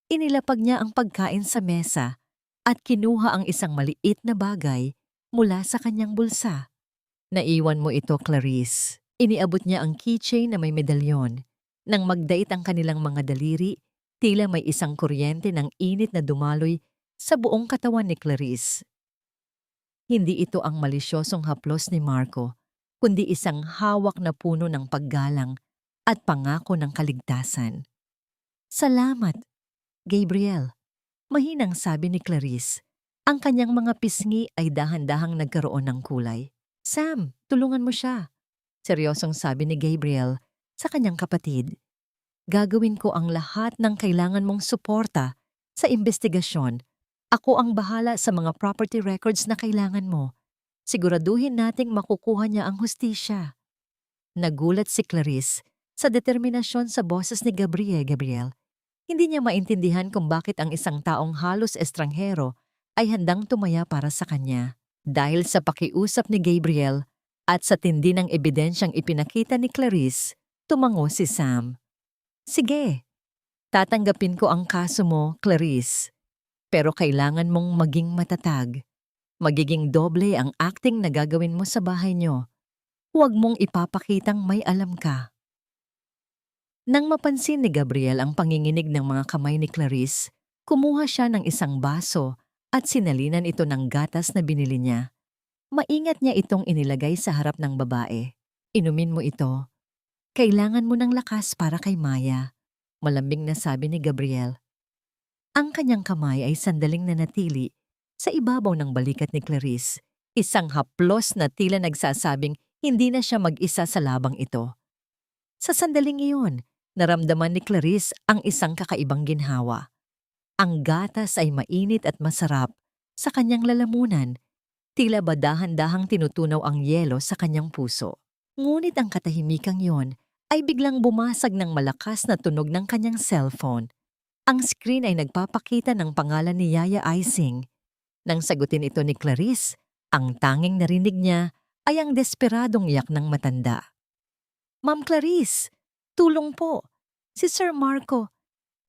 Inilapag niya ang pagkain sa mesa at kinuha ang isang maliit na bagay mula sa kanyang bulsa. Naiwan mo ito, Clarice. Iniabot niya ang keychain na may medalyon. Nang magdait ang kanilang mga daliri, tila may isang kuryente ng init na dumaloy sa buong katawan ni Clarice. Hindi ito ang malisyosong haplos ni Marco, kundi isang hawak na puno ng paggalang at pangako ng kaligtasan. Salamat, Gabriel. Mahinang sabi ni Clarice. Ang kanyang mga pisngi ay dahan-dahang nagkaroon ng kulay. Sam, tulungan mo siya. Seryosong sabi ni Gabriel sa kanyang kapatid. Gagawin ko ang lahat ng kailangan mong suporta sa investigasyon. Ako ang bahala sa mga property records na kailangan mo. Siguraduhin nating makukuha niya ang hustisya. Nagulat si Clarice sa determinasyon sa boses ni Gabriel. Hindi niya maintindihan kung bakit ang isang taong halos estranghero ay handang tumaya para sa kanya. Dahil sa pakiusap ni Gabriel at sa tindi ng ebidensyang ipinakita ni Clarice, tumango si Sam. Sige, tatanggapin ko ang kaso mo, Clarice. Pero kailangan mong maging matatag. Magiging doble ang acting na gagawin mo sa bahay niyo. Huwag mong ipapakitang may alam ka. Nang mapansin ni Gabriel ang panginginig ng mga kamay ni Clarice, kumuha siya ng isang baso at sinalinan ito ng gatas na binili niya. Maingat niya itong inilagay sa harap ng babae. Inumin mo ito. Kailangan mo ng lakas para kay Maya, malambing na sabi ni Gabriel. Ang kanyang kamay ay sandaling nanatili sa ibabaw ng balikat ni Clarice, isang haplos na tila nagsasabing hindi na siya mag-isa sa labang ito. Sa sandaling iyon, naramdaman ni Clarice ang isang kakaibang ginhawa. Ang gatas ay mainit at masarap sa kanyang lalamunan, tila ba dahan-dahang tinutunaw ang yelo sa kanyang puso. Ngunit ang katahimikang yon ay biglang bumasag ng malakas na tunog ng kanyang cellphone. Ang screen ay nagpapakita ng pangalan ni Yaya Ising. Nang sagutin ito ni Clarice, ang tanging narinig niya ay ang desperadong iyak ng matanda. Ma'am Clarice, tulong po. Si Sir Marco,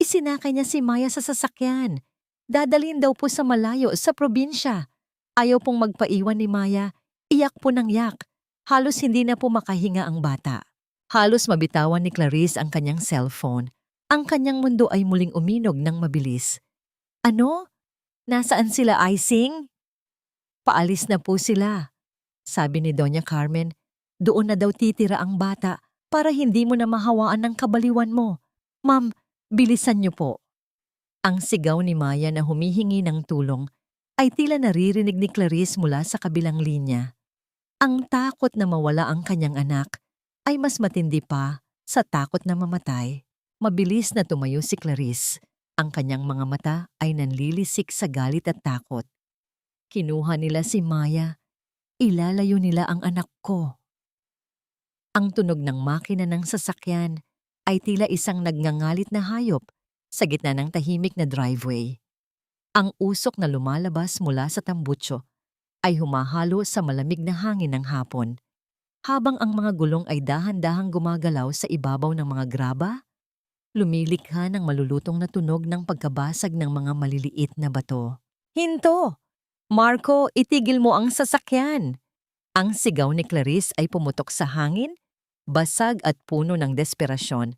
isinakay niya si Maya sa sasakyan. Dadalhin daw po sa malayo sa probinsya. Ayaw pong magpaiwan ni Maya, iyak po ng iyak. Halos hindi na po makahinga ang bata. Halos mabitawan ni Clarice ang kanyang cellphone. Ang kanyang mundo ay muling uminog ng mabilis. Ano? Nasaan sila, Ising? Paalis na po sila. Sabi ni Doña Carmen, doon na daw titira ang bata para hindi mo na mahawaan ng kabaliwan mo. Ma'am, bilisan niyo po. Ang sigaw ni Maya na humihingi ng tulong ay tila naririnig ni Clarice mula sa kabilang linya. Ang takot na mawala ang kanyang anak ay mas matindi pa sa takot na mamatay. Mabilis na tumayo si Clarice. Ang kanyang mga mata ay nanlilisik sa galit at takot. Kinuha nila si Maya. Ilalayo nila ang anak ko. Ang tunog ng makina ng sasakyan ay tila isang nagngangalit na hayop sa gitna ng tahimik na driveway. Ang usok na lumalabas mula sa tambutso ay humahalo sa malamig na hangin ng hapon, habang ang mga gulong ay dahan-dahang gumagalaw sa ibabaw ng mga graba, lumilikha ng malulutong na tunog ng pagkabasag ng mga maliliit na bato. "Hinto! Marco, itigil mo ang sasakyan!" Ang sigaw ni Clarice ay pumutok sa hangin, basag at puno ng desperasyon.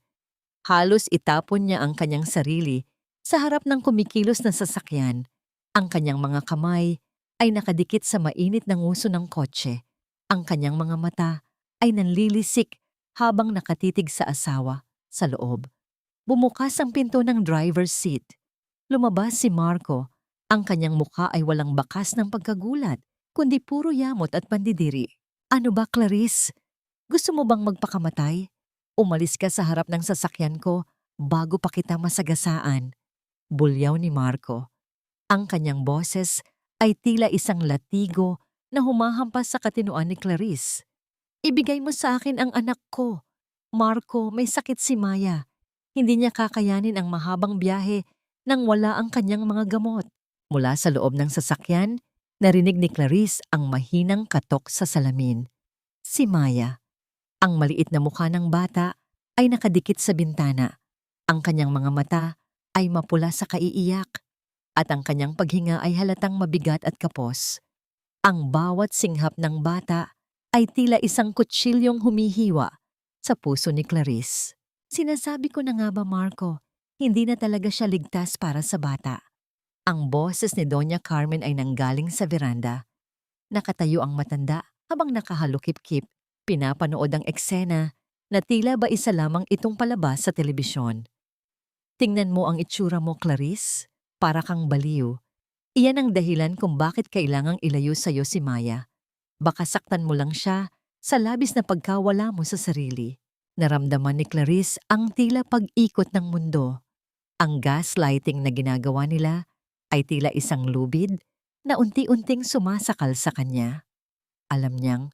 Halos itapon niya ang kanyang sarili sa harap ng kumikilos na sasakyan. Ang kanyang mga kamay ay nakadikit sa mainit na nguso ng kotse. Ang kanyang mga mata ay nanlilisik habang nakatitig sa asawa sa loob. Bumukas ang pinto ng driver's seat. Lumabas si Marco. Ang kanyang mukha ay walang bakas ng pagkagulat, kundi puro yamot at pandidiri. "Ano ba, Clarice? Gusto mo bang magpakamatay? Umalis ka sa harap ng sasakyan ko bago pa kita masagasaan." Bulyaw ni Marco. Ang kanyang boses ay tila isang latigo na humahampas sa katinoan ni Clarice. "Ibigay mo sa akin ang anak ko. Marco, may sakit si Maya. Hindi niya kakayanin ang mahabang biyahe nang wala ang kanyang mga gamot." Mula sa loob ng sasakyan, narinig ni Clarice ang mahinang katok sa salamin. Si Maya. Ang maliit na mukha ng bata ay nakadikit sa bintana. Ang kanyang mga mata ay mapula sa kaiiyak at ang kanyang paghinga ay halatang mabigat at kapos. Ang bawat singhap ng bata ay tila isang kutsilyong humihiwa sa puso ni Clarice. "Sinasabi ko na nga ba, Marco, hindi na talaga siya ligtas para sa bata." Ang boses ni Doña Carmen ay nanggaling sa veranda. Nakatayo ang matanda habang nakahalukip-kip, pinapanood ang eksena na tila ba isa lamang itong palabas sa telebisyon. "Tingnan mo ang itsura mo, Clarice. Para kang baliw. Iyan ang dahilan kung bakit kailangang ilayo sa'yo si Maya. Baka saktan mo lang siya sa labis na pagkawala mo sa sarili." Naramdaman ni Clarice ang tila pag-ikot ng mundo. Ang gaslighting na ginagawa nila ay tila isang lubid na unti-unting sumasakal sa kanya. Alam niyang,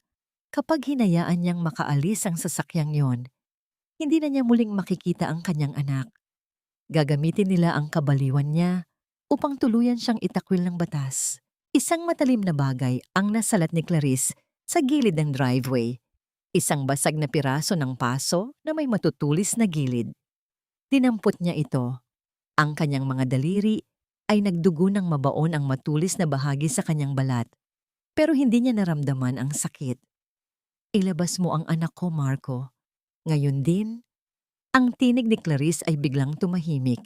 kapag hinayaan niyang makaalis ang sasakyang yon, hindi na niya muling makikita ang kanyang anak. Gagamitin nila ang kabaliwan niya upang tuluyan siyang itakwil ng batas. Isang matalim na bagay ang nasalat ni Clarice sa gilid ng driveway. Isang basag na piraso ng paso na may matutulis na gilid. Dinampot niya ito. Ang kanyang mga daliri ay nagdugo ng mabaon ang matulis na bahagi sa kanyang balat, pero hindi niya naramdaman ang sakit. "Ilabas mo ang anak ko, Marco." Ngayon din, ang tinig ni Clarice ay biglang tumahimik.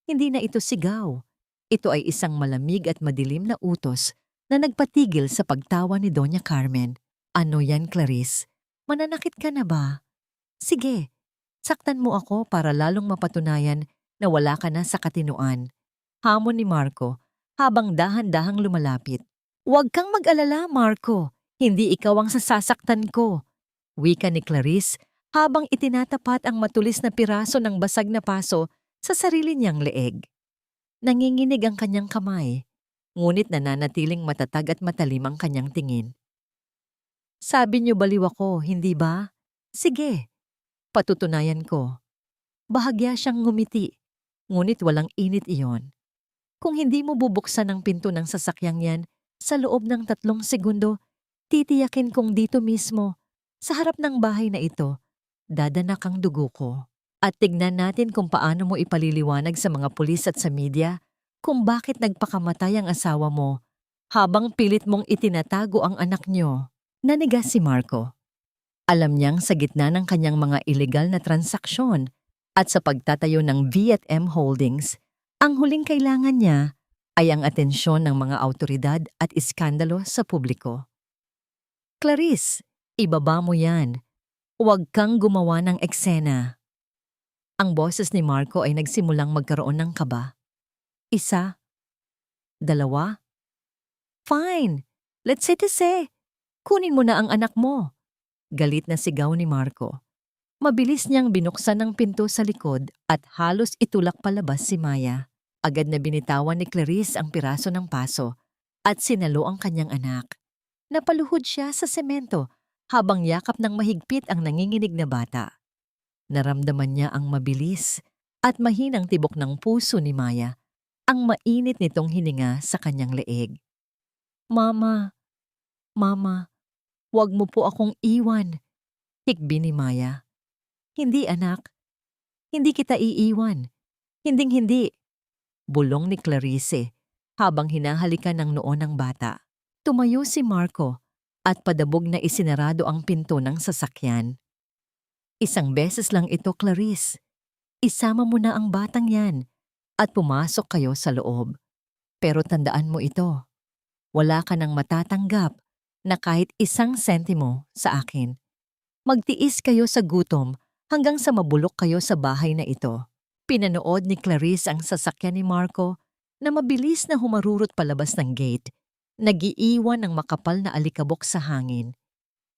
Hindi na ito sigaw. Ito ay isang malamig at madilim na utos na nagpatigil sa pagtawa ni Doña Carmen. "Ano yan, Clarice? Mananakit ka na ba? Sige, saktan mo ako para lalong mapatunayan na wala ka na sa katinoan." Hamon ni Marco habang dahan-dahang lumalapit. "Huwag kang mag-alala, Marco. Hindi ikaw ang sasaktan ko." Wika ni Clarice habang itinatapat ang matulis na piraso ng basag na paso sa sarili niyang leeg. Nanginginig ang kanyang kamay, ngunit nananatiling matatag at matalim ang kanyang tingin. "Sabi niyo baliw ako, hindi ba? Sige, patutunayan ko." Bahagya siyang ngumiti, ngunit walang init iyon. "Kung hindi mo bubuksan ang pinto ng sasakyang yan sa loob ng 3 segundo, titiyakin kong dito mismo, sa harap ng bahay na ito, dadanak ang dugo ko. At tignan natin kung paano mo ipaliliwanag sa mga pulis at sa media kung bakit nagpakamatay ang asawa mo habang pilit mong itinatago ang anak niyo." Nanigas si Marco. Alam niyang sa gitna ng kanyang mga ilegal na transaksyon at sa pagtatayo ng V&M Holdings, ang huling kailangan niya ay ang atensyon ng mga awtoridad at iskandalo sa publiko. "Clarice, ibaba mo yan. Huwag kang gumawa ng eksena." Ang boses ni Marco ay nagsimulang magkaroon ng kaba. 1, 2, Fine, let's say. Kunin mo na ang anak mo. Galit na sigaw ni Marco. Mabilis niyang binuksan ang pinto sa likod at halos itulak palabas si Maya. Agad na binitawan ni Clarice ang piraso ng paso at sinalo ang kanyang anak. Napaluhod siya sa semento habang yakap ng mahigpit ang nanginginig na bata. Naramdaman niya ang mabilis at mahinang tibok ng puso ni Maya, ang mainit nitong hininga sa kanyang leeg. Mama, Mama, huwag mo po akong iwan, hikbi ni Maya. Hindi anak, hindi kita iiwan. Hinding-hindi, bulong ni Clarice habang hinahalikan ng noo ng bata. Tumayo si Marco at padabog na isinarado ang pinto ng sasakyan. Isang beses lang ito, Clarice. Isama mo na ang batang yan at pumasok kayo sa loob. Pero tandaan mo ito, wala ka nang matatanggap na kahit 1 sentimo sa akin. Magtiis kayo sa gutom hanggang sa mabulok kayo sa bahay na ito. Pinanood ni Clarice ang sasakyan ni Marco na mabilis na humarurot palabas ng gate, nag-iiwan ng makapal na alikabok sa hangin.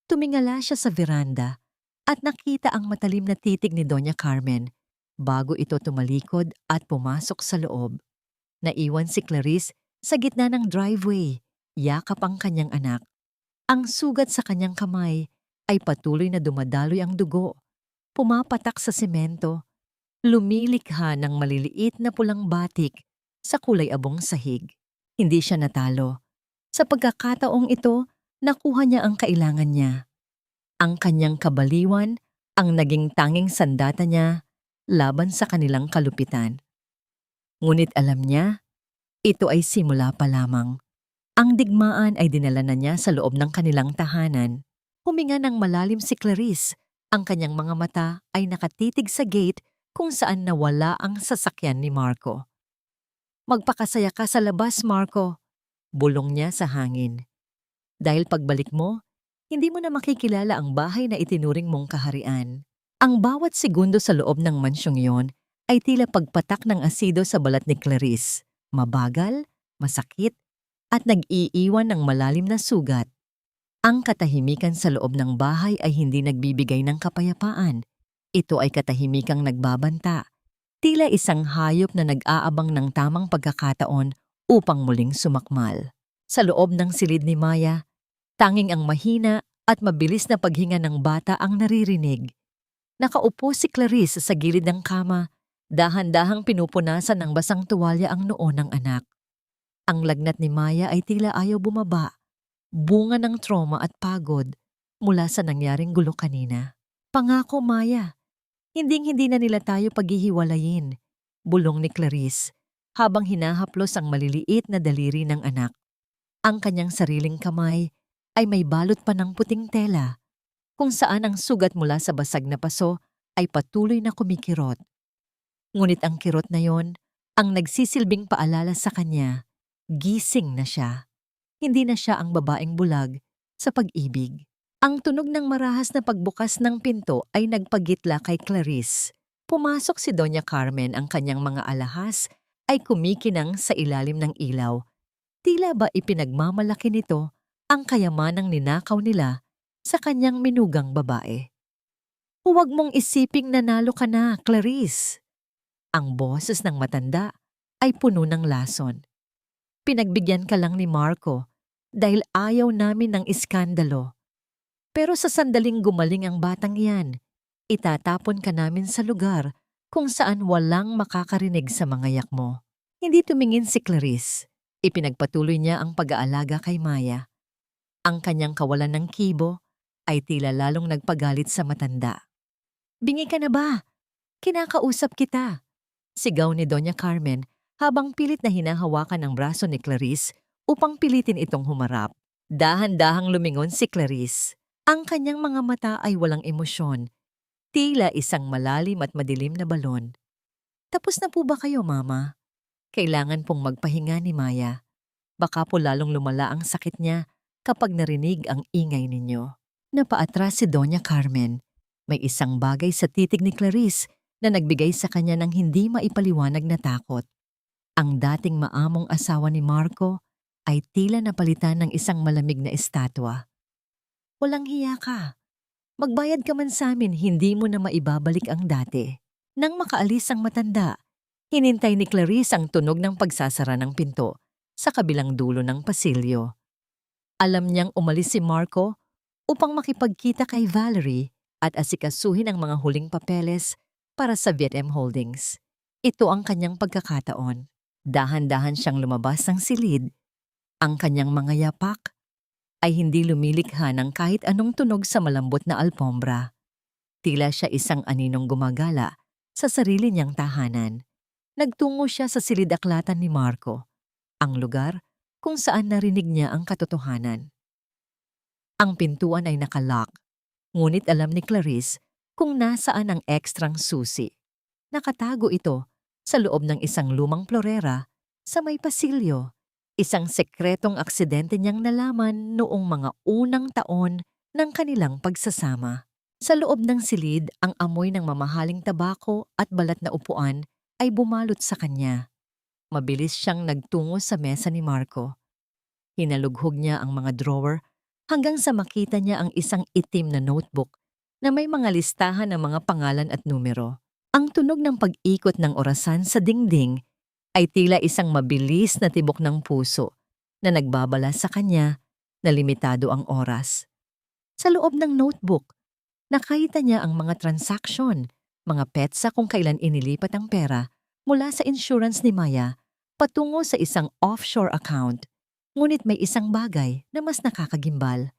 Tumingala siya sa veranda at nakita ang matalim na titig ni Doña Carmen bago ito tumalikod at pumasok sa loob. Naiwan si Clarice sa gitna ng driveway, yakap ang kanyang anak. Ang sugat sa kanyang kamay ay patuloy na dumadaloy ang dugo, pumapatak sa semento, lumilikha ng maliliit na pulang batik sa kulay abong sahig. Hindi siya natalo. Sa pagkakataong ito, nakuha niya ang kailangan niya. Ang kanyang kabaliwan ang naging tanging sandata niya laban sa kanilang kalupitan. Ngunit alam niya, ito ay simula pa lamang. Ang digmaan ay dinala na niya sa loob ng kanilang tahanan. Huminga ng malalim si Clarice. Ang kanyang mga mata ay nakatitig sa gate kung saan nawala ang sasakyan ni Marco. Magpakasaya ka sa labas, Marco, bulong niya sa hangin. Dahil pagbalik mo, hindi mo na makikilala ang bahay na itinuring mong kaharian. Ang bawat segundo sa loob ng mansyong yon ay tila pagpatak ng asido sa balat ni Clarice. Mabagal, masakit, at nag-iiwan ng malalim na sugat. Ang katahimikan sa loob ng bahay ay hindi nagbibigay ng kapayapaan. Ito ay katahimikang nagbabanta. Tila isang hayop na nag-aabang ng tamang pagkakataon upang muling sumakmal. Sa loob ng silid ni Maya, tanging ang mahina at mabilis na paghinga ng bata ang naririnig. Nakaupo si Clarice sa gilid ng kama, dahan-dahang pinupunasan ng basang tuwalya ang noo ng anak. Ang lagnat ni Maya ay tila ayaw bumaba, bunga ng trauma at pagod mula sa nangyaring gulo kanina. Pangako, Maya, hinding-hindi na nila tayo paghihiwalayin, bulong ni Clarice habang hinahaplos ang maliliit na daliri ng anak. Ang kanyang sariling kamay ay may balot pa ng puting tela, kung saan ang sugat mula sa basag na paso ay patuloy na kumikirot. Ngunit ang kirot na yon ang nagsisilbing paalala sa kanya, gising na siya. Hindi na siya ang babaeng bulag sa pag-ibig. Ang tunog ng marahas na pagbukas ng pinto ay nagpagitla kay Clarice. Pumasok si Doña Carmen, ang kanyang mga alahas ay kumikinang sa ilalim ng ilaw. Tila ba ipinagmamalaki nito ang kayamanang ninakaw nila sa kanyang minugang babae. Huwag mong isiping nanalo ka na, Clarice. Ang boses ng matanda ay puno ng lason. Pinagbigyan ka lang ni Marco dahil ayaw namin ng iskandalo. Pero sa sandaling gumaling ang batang iyan, itatapon ka namin sa lugar kung saan walang makakarinig sa mga yak mo. Hindi tumingin si Clarice. Ipinagpatuloy niya ang pag-aalaga kay Maya. Ang kanyang kawalan ng kibo ay tila lalong nagpagalit sa matanda. Bingi ka na ba? Kinakausap kita, sigaw ni Doña Carmen habang pilit na hinahawakan ang braso ni Clarice upang pilitin itong humarap. Dahan-dahang lumingon si Clarice. Ang kanyang mga mata ay walang emosyon, tila isang malalim at madilim na balon. Tapos na po ba kayo, Mama? Kailangan pong magpahinga ni Maya. Baka po lalong lumala ang sakit niya kapag narinig ang ingay ninyo. Napaatras si Doña Carmen. May isang bagay sa titig ni Clarice na nagbigay sa kanya ng hindi maipaliwanag na takot. Ang dating maamong asawa ni Marco ay tila napalitan ng isang malamig na estatwa. Walang hiya ka. Magbayad ka man sa amin, hindi mo na maibabalik ang dati. Nang makaalis ang matanda, hinintay ni Clarice ang tunog ng pagsasara ng pinto sa kabilang dulo ng pasilyo. Alam niyang umalis si Marco upang makipagkita kay Valerie at asikasuhin ang mga huling papeles para sa Vietnam Holdings. Ito ang kanyang pagkakataon. Dahan-dahan siyang lumabas ng silid. Ang kanyang mga yapak ay hindi lumilikha ng kahit anong tunog sa malambot na alpombra. Tila siya isang aninong gumagala sa sarili niyang tahanan. Nagtungo siya sa silid-aklatan ni Marco, ang lugar kung saan narinig niya ang katotohanan. Ang pintuan ay nakalock, ngunit alam ni Clarice kung nasaan ang ekstrang susi. Nakatago ito sa loob ng isang lumang florera sa may pasilyo. Isang sekretong aksidente niyang nalaman noong mga unang taon ng kanilang pagsasama. Sa loob ng silid, ang amoy ng mamahaling tabako at balat na upuan ay bumalot sa kanya. Mabilis siyang nagtungo sa mesa ni Marco. Hinalughog niya ang mga drawer hanggang sa makita niya ang isang itim na notebook na may mga listahan ng mga pangalan at numero. Ang tunog ng pag-ikot ng orasan sa dingding ay tila isang mabilis na tibok ng puso na nagbabala sa kanya na limitado ang oras. Sa loob ng notebook, nakita niya ang mga transaksyon, mga petsa kung kailan inilipat ang pera mula sa insurance ni Maya patungo sa isang offshore account. Ngunit may isang bagay na mas nakakagimbal.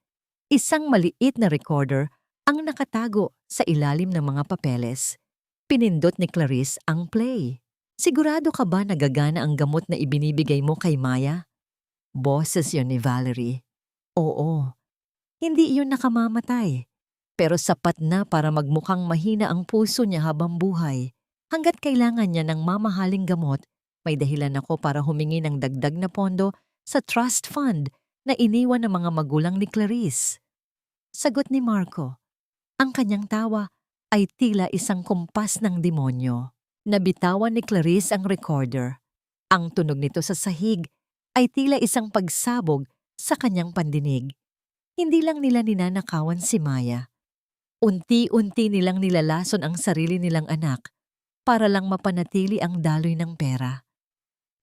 Isang maliit na recorder ang nakatago sa ilalim ng mga papeles. Pinindot ni Clarice ang play. Sigurado ka ba nagagana ang gamot na ibinibigay mo kay Maya? Boses yun ni Valerie. Oo. Hindi iyon nakamamatay. Pero sapat na para magmukhang mahina ang puso niya habang buhay. Hanggat kailangan niya ng mamahaling gamot, may dahilan ako para humingi ng dagdag na pondo sa trust fund na iniwan ng mga magulang ni Clarice. Sagot ni Marco. Ang kanyang tawa ay tila isang kumpas ng demonyo. Nabitawan ni Clarice ang recorder. Ang tunog nito sa sahig ay tila isang pagsabog sa kanyang pandinig. Hindi lang nila ninanakawan si Maya. Unti-unti nilang nilalason ang sarili nilang anak para lang mapanatili ang daloy ng pera.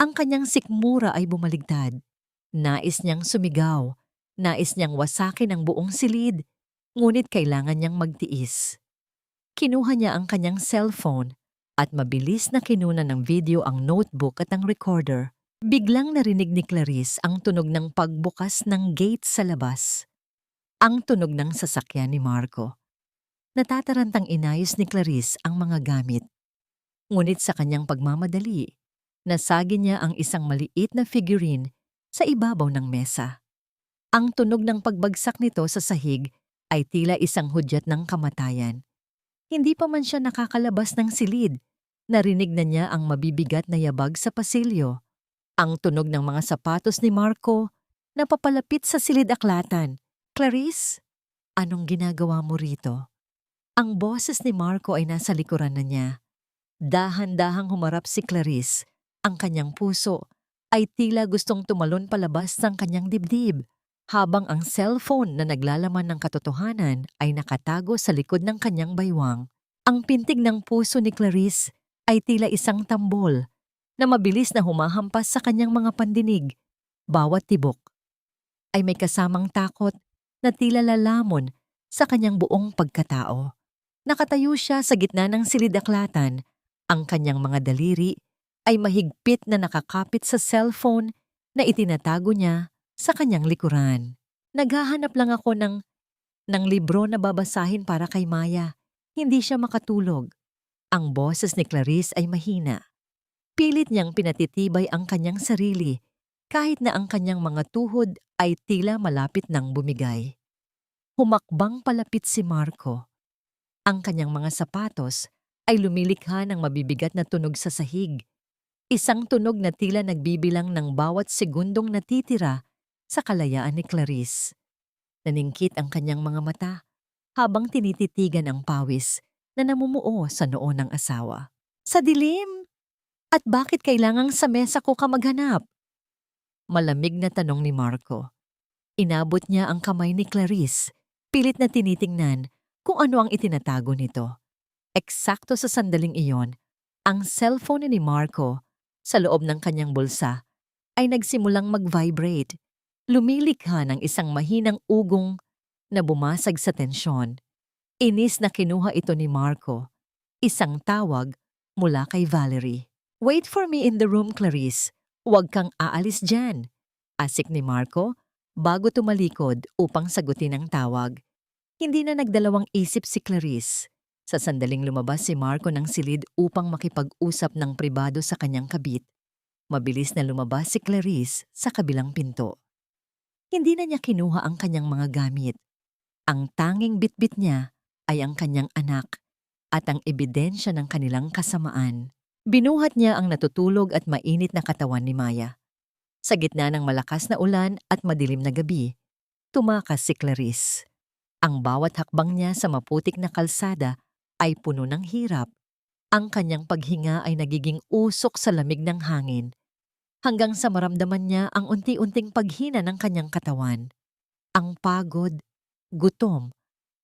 Ang kanyang sikmura ay bumaligtad. Nais niyang sumigaw. Nais niyang wasakin ang buong silid. Ngunit kailangan niyang magtiis. Kinuha niya ang kanyang cellphone at mabilis na kinuna ng video ang notebook at ang recorder. Biglang narinig ni Clarice ang tunog ng pagbukas ng gate sa labas. Ang tunog ng sasakyan ni Marco. Natatarantang inayos ni Clarice ang mga gamit. Ngunit sa kanyang pagmamadali, nasagi niya ang isang maliit na figurine sa ibabaw ng mesa. Ang tunog ng pagbagsak nito sa sahig ay tila isang hudyat ng kamatayan. Hindi pa man siya nakakalabas ng silid, narinig na niya ang mabibigat na yabag sa pasilyo. Ang tunog ng mga sapatos ni Marco na papalapit sa silid-aklatan. Clarice, anong ginagawa mo rito? Ang boses ni Marco ay nasa likuran na niya. Dahan-dahang humarap si Clarice. Ang kanyang puso ay tila gustong tumalon palabas ng kanyang dibdib, habang ang cellphone na naglalaman ng katotohanan ay nakatago sa likod ng kanyang baywang. Ang pintig ng puso ni Clarice ay tila isang tambol na mabilis na humahampas sa kanyang mga pandinig. Bawat tibok ay may kasamang takot na tila lalamon sa kanyang buong pagkatao. Nakatayo siya sa gitna ng silid-aklatan. Ang kanyang mga daliri ay mahigpit na nakakapit sa cellphone na itinatago niya sa kanyang likuran. Naghahanap lang ako ng libro na babasahin para kay Maya. Hindi siya makatulog. Ang boses ni Clarice ay mahina. Pilit niyang pinatitibay ang kanyang sarili kahit na ang kanyang mga tuhod ay tila malapit nang bumigay. Humakbang palapit si Marco. Ang kanyang mga sapatos ay lumilikha ng mabibigat na tunog sa sahig. Isang tunog na tila nagbibilang ng bawat segundong natitira sa kalayaan ni Clarice. Naningkit ang kanyang mga mata habang tinititigan ang pawis na namumuo sa noo ng asawa. Sa dilim! At bakit kailangang sa mesa ko ka maghanap? Malamig na tanong ni Marco. Inabot niya ang kamay ni Clarice, pilit na tinitingnan kung ano ang itinatago nito. Eksakto sa sandaling iyon, ang cellphone ni Marco sa loob ng kanyang bulsa ay nagsimulang mag-vibrate. Lumilikha ng isang mahinang ugong na bumasag sa tensyon. Inis na kinuha ito ni Marco. Isang tawag mula kay Valerie. "Wait for me in the room, Clarice. Huwag kang aalis dyan," asik ni Marco bago tumalikod upang sagutin ang tawag. Hindi na nagdalawang isip si Clarice. Sa sandaling lumabas si Marco ng silid upang makipag-usap ng pribado sa kanyang kabit. Mabilis na lumabas si Clarice sa kabilang pinto. Hindi na niya kinuha ang kanyang mga gamit. Ang tanging bitbit niya ay ang kanyang anak at ang ebidensya ng kanilang kasamaan. Binuhat niya ang natutulog at mainit na katawan ni Maya. Sa gitna ng malakas na ulan at madilim na gabi, tumakas si Clarice. Ang bawat hakbang niya sa maputik na kalsada ay puno ng hirap. Ang kanyang paghinga ay nagiging usok sa lamig ng hangin, hanggang sa maramdaman niya ang unti-unting paghina ng kanyang katawan. Ang pagod, gutom,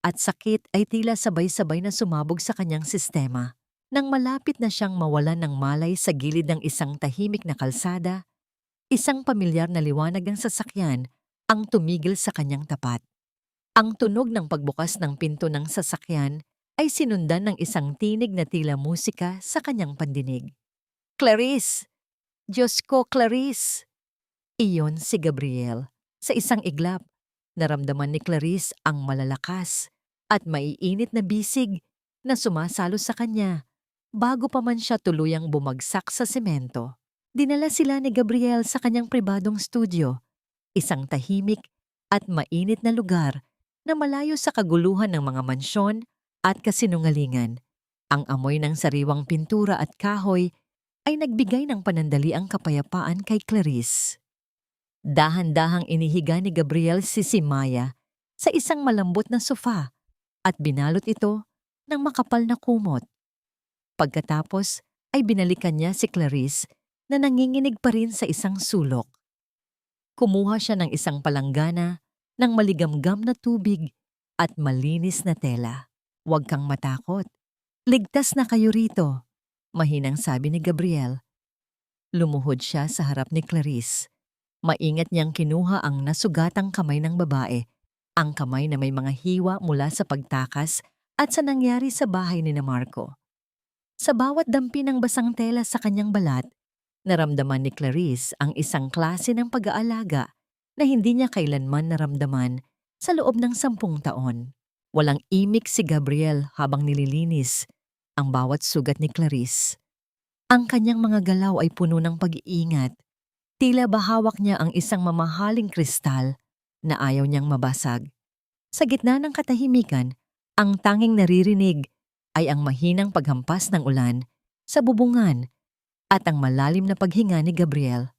at sakit ay tila sabay-sabay na sumabog sa kanyang sistema. Nang malapit na siyang mawalan ng malay sa gilid ng isang tahimik na kalsada, isang pamilyar na liwanag ng sasakyan ang tumigil sa kanyang tapat. Ang tunog ng pagbukas ng pinto ng sasakyan ay sinundan ng isang tinig na tila musika sa kanyang pandinig. "Clarice! Diyos ko, Clarice!" Iyon si Gabriel. Sa isang iglap, naramdaman ni Clarice ang malalakas at maiinit na bisig na sumasalo sa kanya bago pa man siya tuluyang bumagsak sa semento. Dinala sila ni Gabriel sa kanyang pribadong studio, isang tahimik at mainit na lugar na malayo sa kaguluhan ng mga mansyon at kasinungalingan. Ang amoy ng sariwang pintura at kahoy ay nagbigay ng panandaliang kapayapaan kay Clarice. Dahan-dahang inihiga ni Gabriel si Maya sa isang malambot na sofa at binalot ito ng makapal na kumot. Pagkatapos ay binalikan niya si Clarice na nanginginig pa rin sa isang sulok. Kumuha siya ng isang palanggana ng maligamgam na tubig at malinis na tela. "Huwag kang matakot. Ligtas na kayo rito," mahinang sabi ni Gabriel. Lumuhod siya sa harap ni Clarice. Maingat niyang kinuha ang nasugatang kamay ng babae, ang kamay na may mga hiwa mula sa pagtakas at sa nangyari sa bahay ni Marco. Sa bawat dampi ng basang tela sa kanyang balat, naramdaman ni Clarice ang isang klase ng pag-aalaga na hindi niya kailanman naramdaman sa loob ng 10 taon. Walang imik si Gabriel habang nililinis ang bawat sugat ni Clarice. Ang kanyang mga galaw ay puno ng pag-iingat. Tila bahawak niya ang isang mamahaling kristal na ayaw niyang mabasag. Sa gitna ng katahimikan, ang tanging naririnig ay ang mahinang paghampas ng ulan sa bubungan at ang malalim na paghinga ni Gabriel.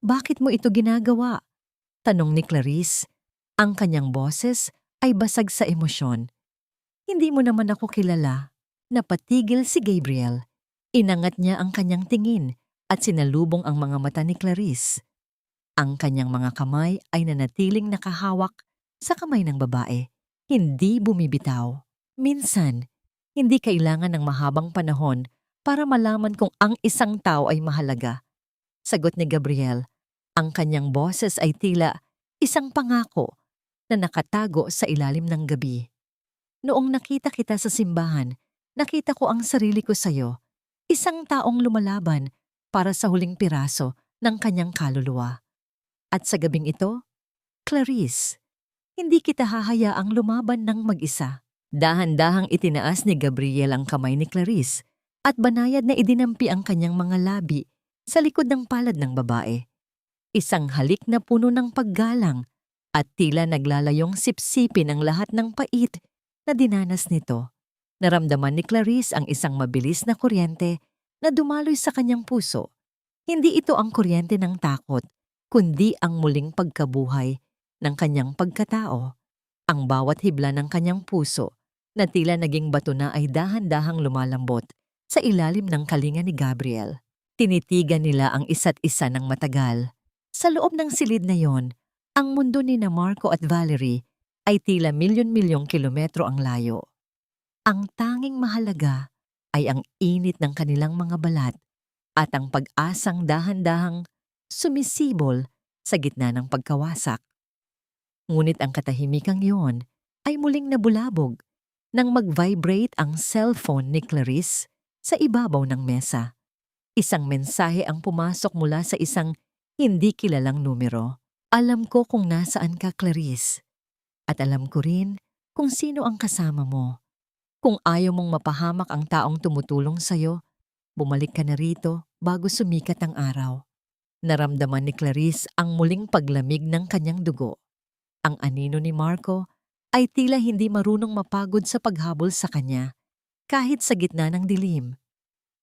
"Bakit mo ito ginagawa?" tanong ni Clarice. Ang kanyang boses ay basag sa emosyon. "Hindi mo naman ako kilala." Napatigil si Gabriel. Inangat niya ang kanyang tingin at sinalubong ang mga mata ni Clarice. Ang kanyang mga kamay ay nanatiling nakahawak sa kamay ng babae. Hindi bumibitaw. Minsan, hindi kailangan ng mahabang panahon para malaman kung ang isang tao ay mahalaga. Sagot ni Gabriel. Ang kanyang boses ay tila isang pangako na nakatago sa ilalim ng gabi. "Noong nakita kita sa simbahan, nakita ko ang sarili ko sa'yo. Isang taong lumalaban para sa huling piraso ng kanyang kaluluwa. At sa gabing ito, Clarice, hindi kita hahayaang lumaban ng mag-isa." Dahan-dahang itinaas ni Gabriel ang kamay ni Clarice at banayad na idinampi ang kanyang mga labi sa likod ng palad ng babae. Isang halik na puno ng paggalang at tila naglalayong sipsipin ang lahat ng pait na dinanas nito. Naramdaman ni Clarice ang isang mabilis na kuryente na dumaloy sa kanyang puso. Hindi ito ang kuryente ng takot, kundi ang muling pagkabuhay ng kanyang pagkatao. Ang bawat hibla ng kanyang puso na tila naging bato na ay dahan-dahang lumalambot sa ilalim ng kalinga ni Gabriel. Tinitigan nila ang isa't isa ng matagal. Sa loob ng silid na yon, ang mundo ni na Marco at Valerie ay tila milyon-milyong kilometro ang layo. Ang tanging mahalaga ay ang init ng kanilang mga balat at ang pag-asang dahan-dahang sumisibol sa gitna ng pagkawasak. Ngunit ang katahimikang yon ay muling nabulabog nang mag-vibrate ang cellphone ni Clarice sa ibabaw ng mesa. Isang mensahe ang pumasok mula sa isang hindi kilalang numero. Alam ko kung nasaan ka, Clarice. At alam ko rin kung sino ang kasama mo. Kung ayaw mong mapahamak ang taong tumutulong sa'yo, bumalik ka na rito bago sumikat ang araw. Naramdaman ni Clarice ang muling paglamig ng kanyang dugo. Ang anino ni Marco ay tila hindi marunong mapagod sa paghabol sa kanya, kahit sa gitna ng dilim.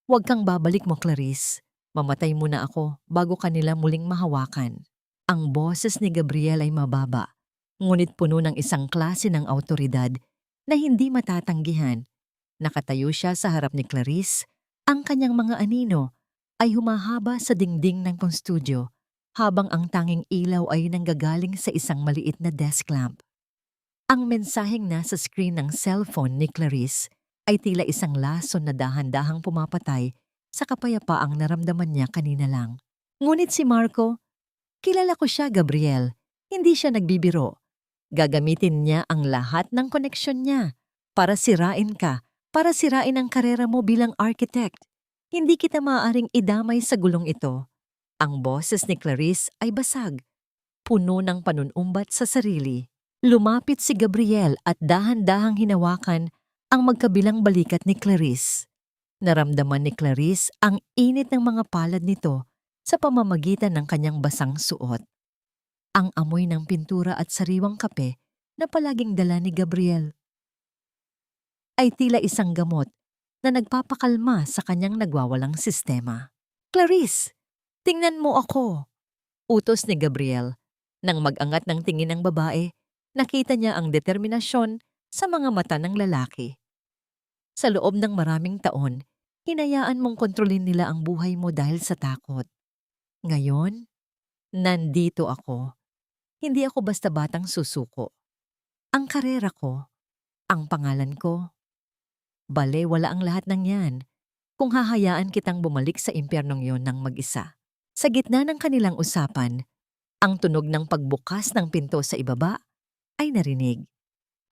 Huwag kang babalik mo, Clarice. Mamatay muna ako bago kanila muling mahawakan. Ang boses ni Gabriel ay mababa, ngunit puno ng isang klase ng awtoridad na hindi matatanggihan. Nakatayo siya sa harap ni Clarice, ang kanyang mga anino ay humahaba sa dingding ng studio habang ang tanging ilaw ay nanggagaling sa isang maliit na desk lamp. Ang mensaheng nasa screen ng cellphone ni Clarice ay tila isang lason na dahan-dahang pumapatay sa kapayapaang naramdaman niya kanina lang. Ngunit si Marco, kilala ko siya, Gabriel. Hindi siya nagbibiro. Gagamitin niya ang lahat ng koneksyon niya para sirain ka, para sirain ang karera mo bilang architect. Hindi kita maaaring idamay sa gulong ito. Ang boses ni Clarice ay basag, puno ng panunumbat sa sarili. Lumapit si Gabriel at dahan-dahang hinawakan ang magkabilang balikat ni Clarice. Naramdaman ni Clarice ang init ng mga palad nito sa pamamagitan ng kanyang basang suot. Ang amoy ng pintura at sariwang kape na palaging dala ni Gabriel ay tila isang gamot na nagpapakalma sa kanyang nagwawalang sistema. Clarice, tingnan mo ako! Utos ni Gabriel. Nang mag-angat ng tingin ng babae, nakita niya ang determinasyon sa mga mata ng lalaki. Sa loob ng maraming taon, hinayaan mong kontrolin nila ang buhay mo dahil sa takot. Ngayon, nandito ako. Hindi ako basta batang susuko. Ang karera ko, ang pangalan ko. Bale, wala ang lahat ng yan kung hahayaan kitang bumalik sa impyernong yon ng mag-isa. Sa gitna ng kanilang usapan, ang tunog ng pagbukas ng pinto sa ibaba ay narinig.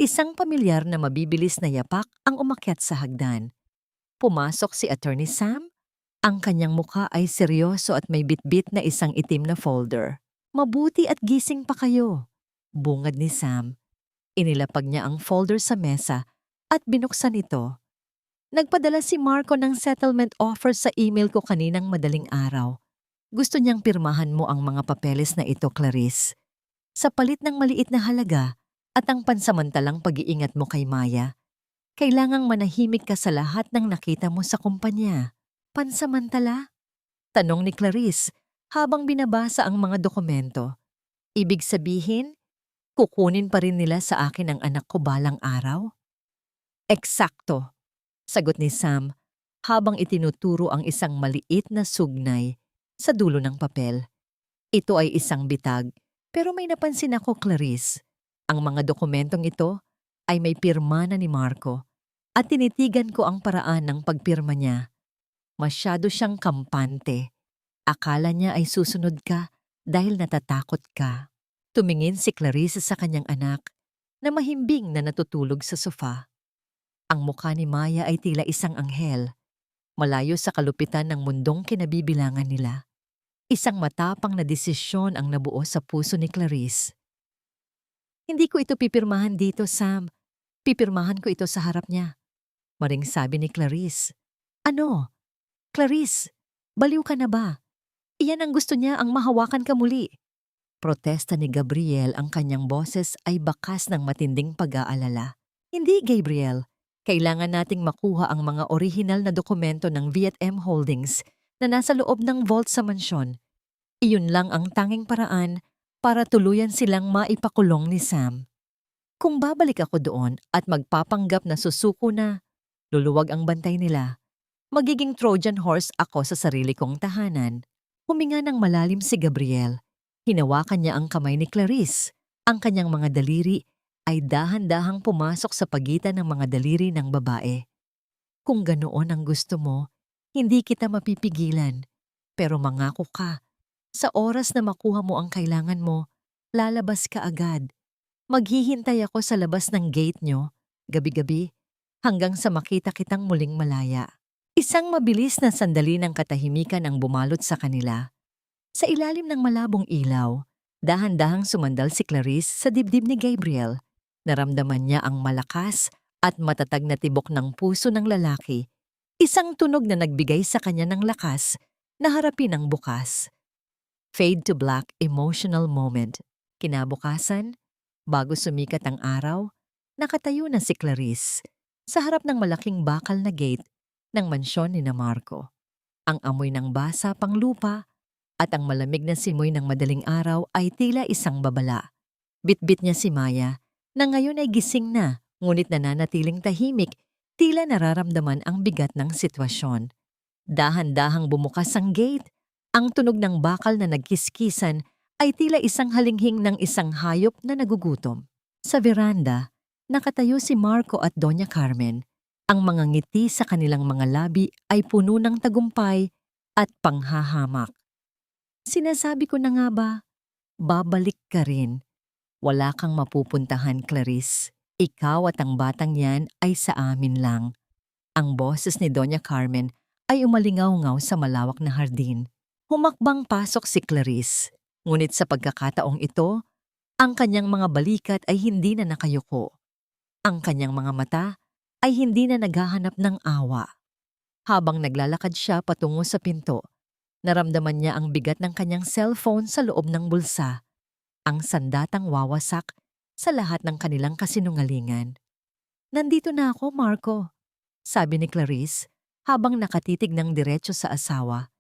Isang pamilyar na mabibilis na yapak ang umakyat sa hagdan. Pumasok si Attorney Sam. Ang kanyang mukha ay seryoso at may bitbit na isang itim na folder. Mabuti at gising pa kayo, bungad ni Sam. Inilapag niya ang folder sa mesa at binuksan ito. Nagpadala si Marco ng settlement offer sa email ko kaninang madaling araw. Gusto niyang pirmahan mo ang mga papeles na ito, Clarice. Sa palit ng maliit na halaga at ang pansamantalang pag-iingat mo kay Maya, kailangang manahimik ka sa lahat ng nakita mo sa kumpanya. Pansamantala? Tanong ni Clarice habang binabasa ang mga dokumento. Ibig sabihin, kukunin pa rin nila sa akin ang anak ko balang araw? Eksakto, sagot ni Sam habang itinuturo ang isang maliit na sugnay sa dulo ng papel. Ito ay isang bitag, pero may napansin ako, Clarice. Ang mga dokumentong ito ay may pirma na ni Marco at tinitigan ko ang paraan ng pagpirma niya. Masyado siyang kampante. Akala niya ay susunod ka dahil natatakot ka. Tumingin si Clarice sa kanyang anak na mahimbing na natutulog sa sofa. Ang mukha ni Maya ay tila isang anghel, malayo sa kalupitan ng mundong kinabibilangan nila. Isang matapang na desisyon ang nabuo sa puso ni Clarice. Hindi ko ito pipirmahan dito, Sam. Pipirmahan ko ito sa harap niya. Maring sabi ni Clarice. Ano? Clarice, baliw ka na ba? Iyan ang gusto niya, ang mahawakan ka muli. Protesta ni Gabriel, ang kanyang boses ay bakas ng matinding pag-aalala. Hindi, Gabriel. Kailangan nating makuha ang mga orihinal na dokumento ng Vietnam Holdings na nasa loob ng vault sa mansyon. Iyon lang ang tanging paraan para tuluyan silang maipakulong ni Sam. Kung babalik ako doon at magpapanggap na susuko na, luluwag ang bantay nila. Magiging Trojan horse ako sa sarili kong tahanan. Huminga ng malalim si Gabriel. Hinawakan niya ang kamay ni Clarice. Ang kanyang mga daliri ay dahan-dahang pumasok sa pagitan ng mga daliri ng babae. Kung ganoon ang gusto mo, hindi kita mapipigilan. Pero mangako ka, sa oras na makuha mo ang kailangan mo, lalabas ka agad. Maghihintay ako sa labas ng gate nyo, gabi-gabi, hanggang sa makita kitang muling malaya. Isang mabilis na sandali ng katahimikan ang bumalot sa kanila. Sa ilalim ng malabong ilaw, dahan-dahang sumandal si Clarice sa dibdib ni Gabriel. Naramdaman niya ang malakas at matatag na tibok ng puso ng lalaki. Isang tunog na nagbigay sa kanya ng lakas na harapin ang bukas. Fade to black emotional moment. Kinabukasan, bago sumikat ang araw, nakatayo na si Clarice sa harap ng malaking bakal na gate ng mansyon ni na Marco. Ang amoy ng basa pang lupa at ang malamig na simoy ng madaling araw ay tila isang babala. Bitbit niya si Maya na ngayon ay gising na ngunit nananatiling tahimik, tila nararamdaman ang bigat ng sitwasyon. Dahan-dahang bumukas ang gate. Ang tunog ng bakal na nagkiskisan ay tila isang halinghing ng isang hayop na nagugutom. Sa veranda, nakatayo si Marco at Doña Carmen. Ang mga ngiti sa kanilang mga labi ay puno ng tagumpay at panghahamak. Sinasabi ko na nga ba, babalik ka rin. Wala kang mapupuntahan, Clarice. Ikaw at ang batang yan ay sa amin lang. Ang boses ni Doña Carmen ay umalingaw-ngaw sa malawak na hardin. Humakbang pasok si Clarice. Ngunit sa pagkakataong ito, ang kanyang mga balikat ay hindi na nakayuko. Ang kanyang mga mata ay hindi na naghahanap ng awa. Habang naglalakad siya patungo sa pinto, naramdaman niya ang bigat ng kanyang cellphone sa loob ng bulsa. Ang sandatang wawasak sa lahat ng kanilang kasinungalingan. "Nandito na ako, Marco," sabi ni Clarice habang nakatitig ng diretso sa asawa.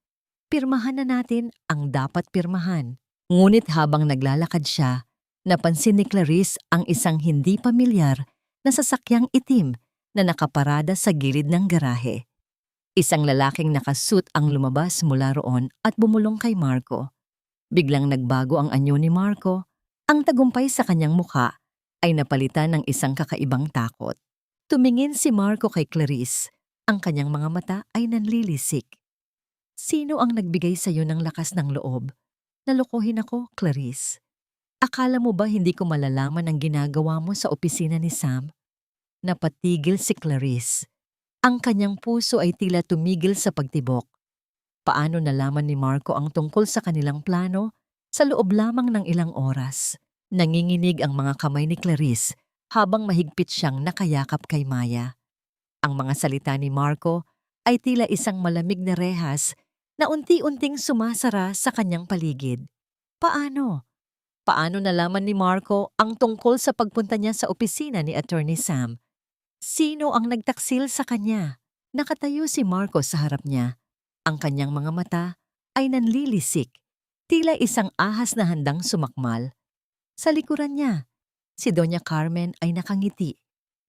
"Pirmahan na natin ang dapat pirmahan." Ngunit habang naglalakad siya, napansin ni Clarice ang isang hindi pamilyar na sasakyang itim na nakaparada sa gilid ng garahe. Isang lalaking nakasuit ang lumabas mula roon at bumulong kay Marco. Biglang nagbago ang anyo ni Marco. Ang tagumpay sa kanyang mukha ay napalitan ng isang kakaibang takot. Tumingin si Marco kay Clarice. Ang kanyang mga mata ay nanlilisik. "Sino ang nagbigay sa iyo ng lakas ng loob? Nalokohin ako, Clarice. Akala mo ba hindi ko malalaman ang ginagawa mo sa opisina ni Sam?" Napatigil si Clarice. Ang kanyang puso ay tila tumigil sa pagtibok. Paano nalaman ni Marco ang tungkol sa kanilang plano sa loob lamang ng ilang oras? Nanginginig ang mga kamay ni Clarice habang mahigpit siyang nakayakap kay Maya. Ang mga salita ni Marco ay tila isang malamig na rehas na unti-unting sumasara sa kanyang paligid. Paano? Paano nalaman ni Marco ang tungkol sa pagpunta niya sa opisina ni Attorney Sam? Sino ang nagtaksil sa kanya? Nakatayo si Marco sa harap niya. Ang kanyang mga mata ay nanlilisik, tila isang ahas na handang sumakmal. Sa likuran niya, si Doña Carmen ay nakangiti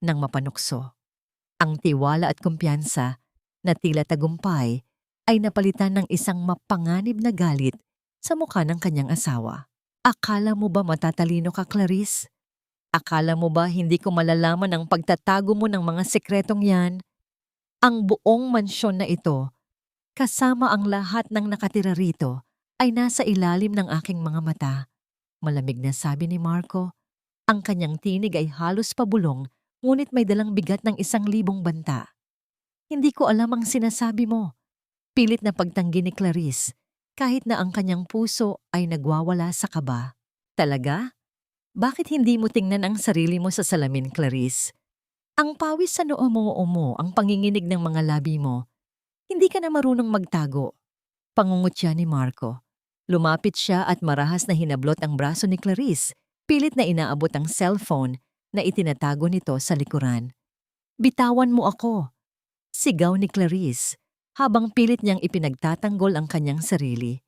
ng mapanukso. Ang tiwala at kumpiyansa na tila tagumpay ay napalitan ng isang mapanganib na galit sa mukha ng kanyang asawa. "Akala mo ba matatalino ka, Clarice? Akala mo ba hindi ko malalaman ang pagtatago mo ng mga sekretong yan? Ang buong mansyon na ito, kasama ang lahat ng nakatira rito, ay nasa ilalim ng aking mga mata." Malamig na sabi ni Marco. Ang kanyang tinig ay halos pabulong, ngunit may dalang bigat ng 1,000 banta. "Hindi ko alam ang sinasabi mo." Pilit na pagtanggi ni Clarice, kahit na ang kanyang puso ay nagwawala sa kaba. "Talaga? Bakit hindi mo tingnan ang sarili mo sa salamin, Clarice? Ang pawis sa noo mo, ang panginginig ng mga labi mo. Hindi ka na marunong magtago." Pangungutya ni Marco. Lumapit siya at marahas na hinablot ang braso ni Clarice, pilit na inaabot ang cellphone na itinatago nito sa likuran. "Bitawan mo ako!" Sigaw ni Clarice, habang pilit niyang ipinagtatanggol ang kanyang sarili.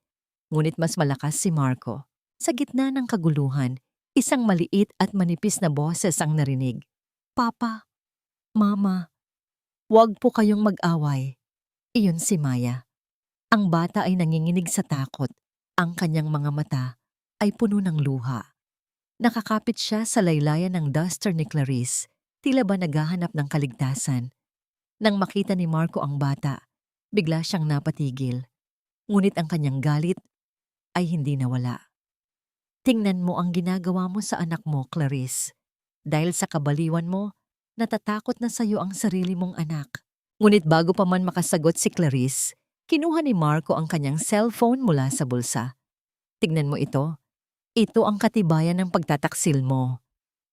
Ngunit mas malakas si Marco. Sa gitna ng kaguluhan, isang maliit at manipis na boses ang narinig. "Papa, Mama, huwag po kayong mag-away." Iyon si Maya. Ang bata ay nanginginig sa takot. Ang kanyang mga mata ay puno ng luha. Nakakapit siya sa laylayan ng duster ni Clarice, tila ba naghahanap ng kaligtasan. Nang makita ni Marco ang bata, bigla siyang napatigil. Ngunit ang kanyang galit ay hindi nawala. Tingnan mo ang ginagawa mo sa anak mo, Clarice. Dahil sa kabaliwan mo, natatakot na sa'yo ang sarili mong anak. Ngunit bago pa man makasagot si Clarice, kinuha ni Marco ang kanyang cellphone mula sa bulsa. Tignan mo ito. Ito ang katibayan ng pagtataksil mo.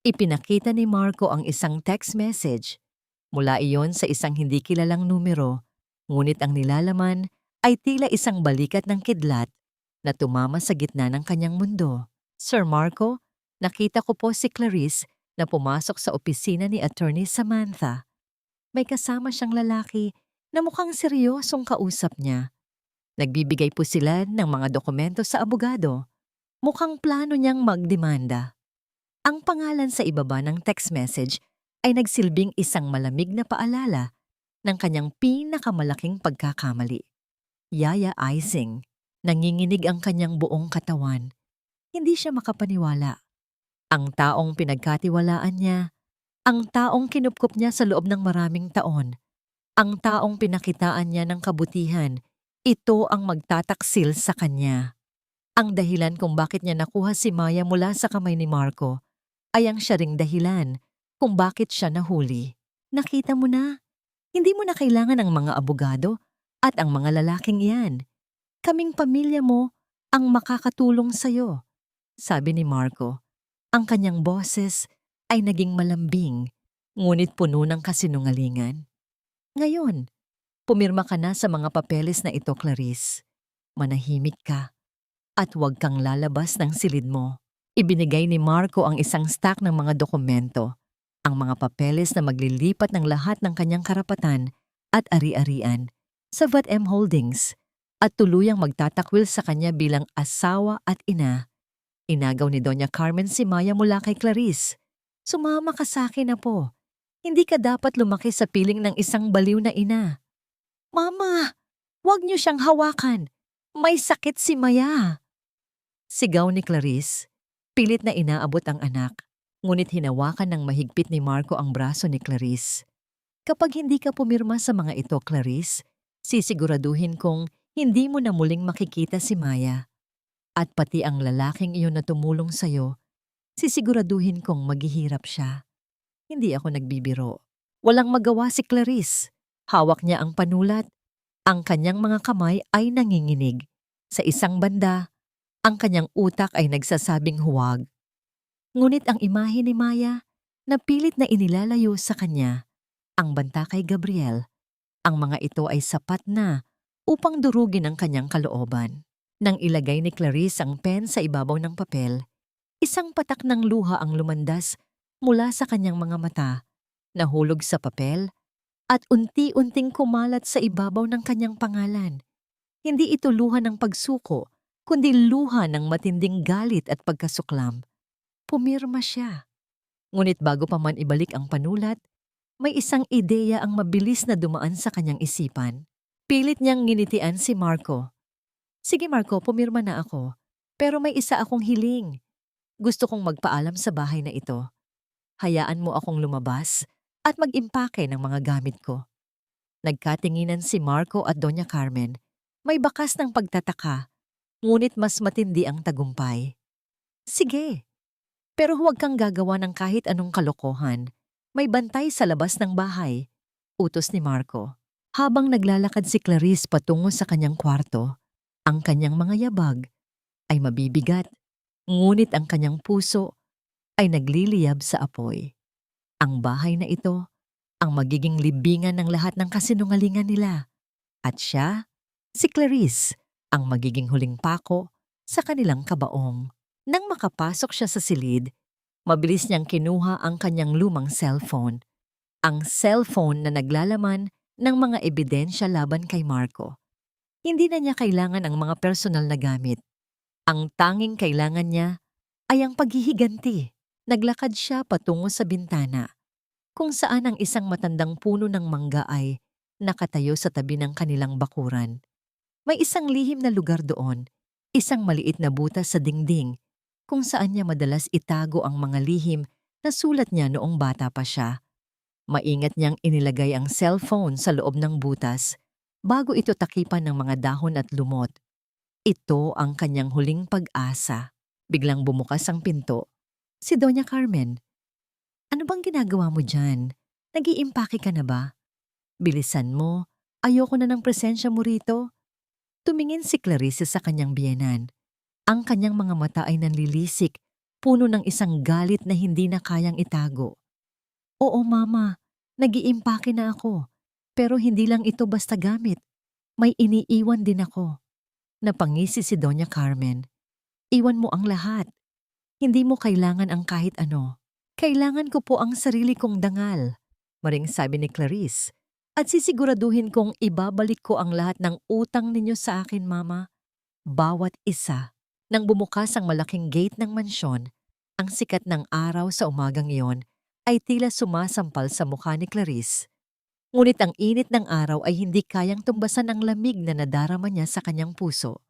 Ipinakita ni Marco ang isang text message. Mula iyon sa isang hindi kilalang numero, ngunit ang nilalaman ay tila isang balikat ng kidlat na tumama sa gitna ng kanyang mundo. Sir Marco, nakita ko po si Clarice na pumasok sa opisina ni Attorney Samantha. May kasama siyang lalaki na mukhang seryosong kausap niya. Nagbibigay po sila ng mga dokumento sa abogado. Mukhang plano niyang magdemanda. Ang pangalan sa ibaba ng text message ay nagsilbing isang malamig na paalala ng kanyang pinakamalaking pagkakamali. Yaya Ising. Nanginginig ang kanyang buong katawan. Hindi siya makapaniwala. Ang taong pinagkatiwalaan niya, ang taong kinupkup niya sa loob ng maraming taon, ang taong pinakitaan niya ng kabutihan, ito ang magtataksil sa kanya. Ang dahilan kung bakit niya nakuha si Maya mula sa kamay ni Marco ay ang siya ring dahilan kung bakit siya nahuli. Nakita mo na, hindi mo na kailangan ang mga abogado at ang mga lalaking iyan. Kaming pamilya mo ang makakatulong sa'yo, sabi ni Marco. Ang kanyang boses ay naging malambing, ngunit puno ng kasinungalingan. Ngayon, pumirma ka na sa mga papeles na ito, Clarice. Manahimik ka at huwag kang lalabas ng silid mo. Ibinigay ni Marco ang isang stack ng mga dokumento, ang mga papeles na maglilipat ng lahat ng kanyang karapatan at ari-arian sa VAT-M Holdings at tuluyang magtatakwil sa kanya bilang asawa at ina. Inagaw ni Doña Carmen si Maya mula kay Clarice. Sumama ka sa akin, apo. Hindi ka dapat lumaki sa piling ng isang baliw na ina. Mama, huwag niyo siyang hawakan. May sakit si Maya. Sigaw ni Clarice. Pilit na inaabot ang anak, ngunit hinawakan ng mahigpit ni Marco ang braso ni Clarice. Kapag hindi ka pumirma sa mga ito, Clarice, sisiguraduhin kong hindi mo na muling makikita si Maya. At pati ang lalaking iyon na tumulong sa'yo, sisiguraduhin kong maghihirap siya. Hindi ako nagbibiro. Walang magawa si Clarice. Hawak niya ang panulat. Ang kanyang mga kamay ay nanginginig. Sa isang banda, ang kanyang utak ay nagsasabing huwag. Ngunit ang imahe ni Maya, napilit na inilalayo sa kanya, ang banta kay Gabriel. Ang mga ito ay sapat na upang durugin ang kanyang kalooban. Nang ilagay ni Clarice ang pen sa ibabaw ng papel, isang patak ng luha ang lumandas mula sa kanyang mga mata, nahulog sa papel, at unti-unting kumalat sa ibabaw ng kanyang pangalan. Hindi ito luha ng pagsuko, kundi luha ng matinding galit at pagkasuklam. Pumirma siya. Ngunit bago pa man ibalik ang panulat, may isang ideya ang mabilis na dumaan sa kanyang isipan. Pilit niyang nginitian si Marco. Sige Marco, pumirma na ako. Pero may isa akong hiling. Gusto kong magpaalam sa bahay na ito. Hayaan mo akong lumabas at mag-impake ng mga gamit ko. Nagkatinginan si Marco at Doña Carmen. May bakas ng pagtataka, ngunit mas matindi ang tagumpay. Sige, pero huwag kang gagawa ng kahit anong kalokohan. May bantay sa labas ng bahay, utos ni Marco. Habang naglalakad si Clarice patungo sa kanyang kwarto, ang kanyang mga yabag ay mabibigat, ngunit ang kanyang puso ay nagliliyab sa apoy. Ang bahay na ito ang magiging libingan ng lahat ng kasinungalingan nila. At siya, si Clarice, ang magiging huling pako sa kanilang kabaong. Nang makapasok siya sa silid, mabilis niyang kinuha ang kanyang lumang cellphone. Ang cellphone na naglalaman ng mga ebidensya laban kay Marco. Hindi na niya kailangan ang mga personal na gamit. Ang tanging kailangan niya ay ang paghihiganti. Naglakad siya patungo sa bintana, kung saan ang isang matandang puno ng mangga ay nakatayo sa tabi ng kanilang bakuran. May isang lihim na lugar doon, isang maliit na butas sa dingding kung saan niya madalas itago ang mga lihim na sulat niya noong bata pa siya. Maingat niyang inilagay ang cellphone sa loob ng butas bago ito takipan ng mga dahon at lumot. Ito ang kanyang huling pag-asa. Biglang bumukas ang pinto. Si Doña Carmen. Ano bang ginagawa mo dyan? Nag-iimpake ka na ba? Bilisan mo. Ayoko na ng presensya mo rito. Tumingin si Clarice sa kanyang biyenan. Ang kanyang mga mata ay nanlilisik, puno ng isang galit na hindi na kayang itago. Oo, Mama. Nag-iimpake na ako. Pero hindi lang ito basta gamit. May iniiwan din ako. Napangisi si Doña Carmen. Iwan mo ang lahat. Hindi mo kailangan ang kahit ano. Kailangan ko po ang sarili kong dangal. Maring sabi ni Clarice. At sisiguraduhin kong ibabalik ko ang lahat ng utang ninyo sa akin, Mama. Bawat isa. Nang bumukas ang malaking gate ng mansyon, ang sikat ng araw sa umagang iyon ay tila sumasampal sa mukha ni Clarice. Ngunit ang init ng araw ay hindi kayang tumbasan ang lamig na nadarama niya sa kanyang puso.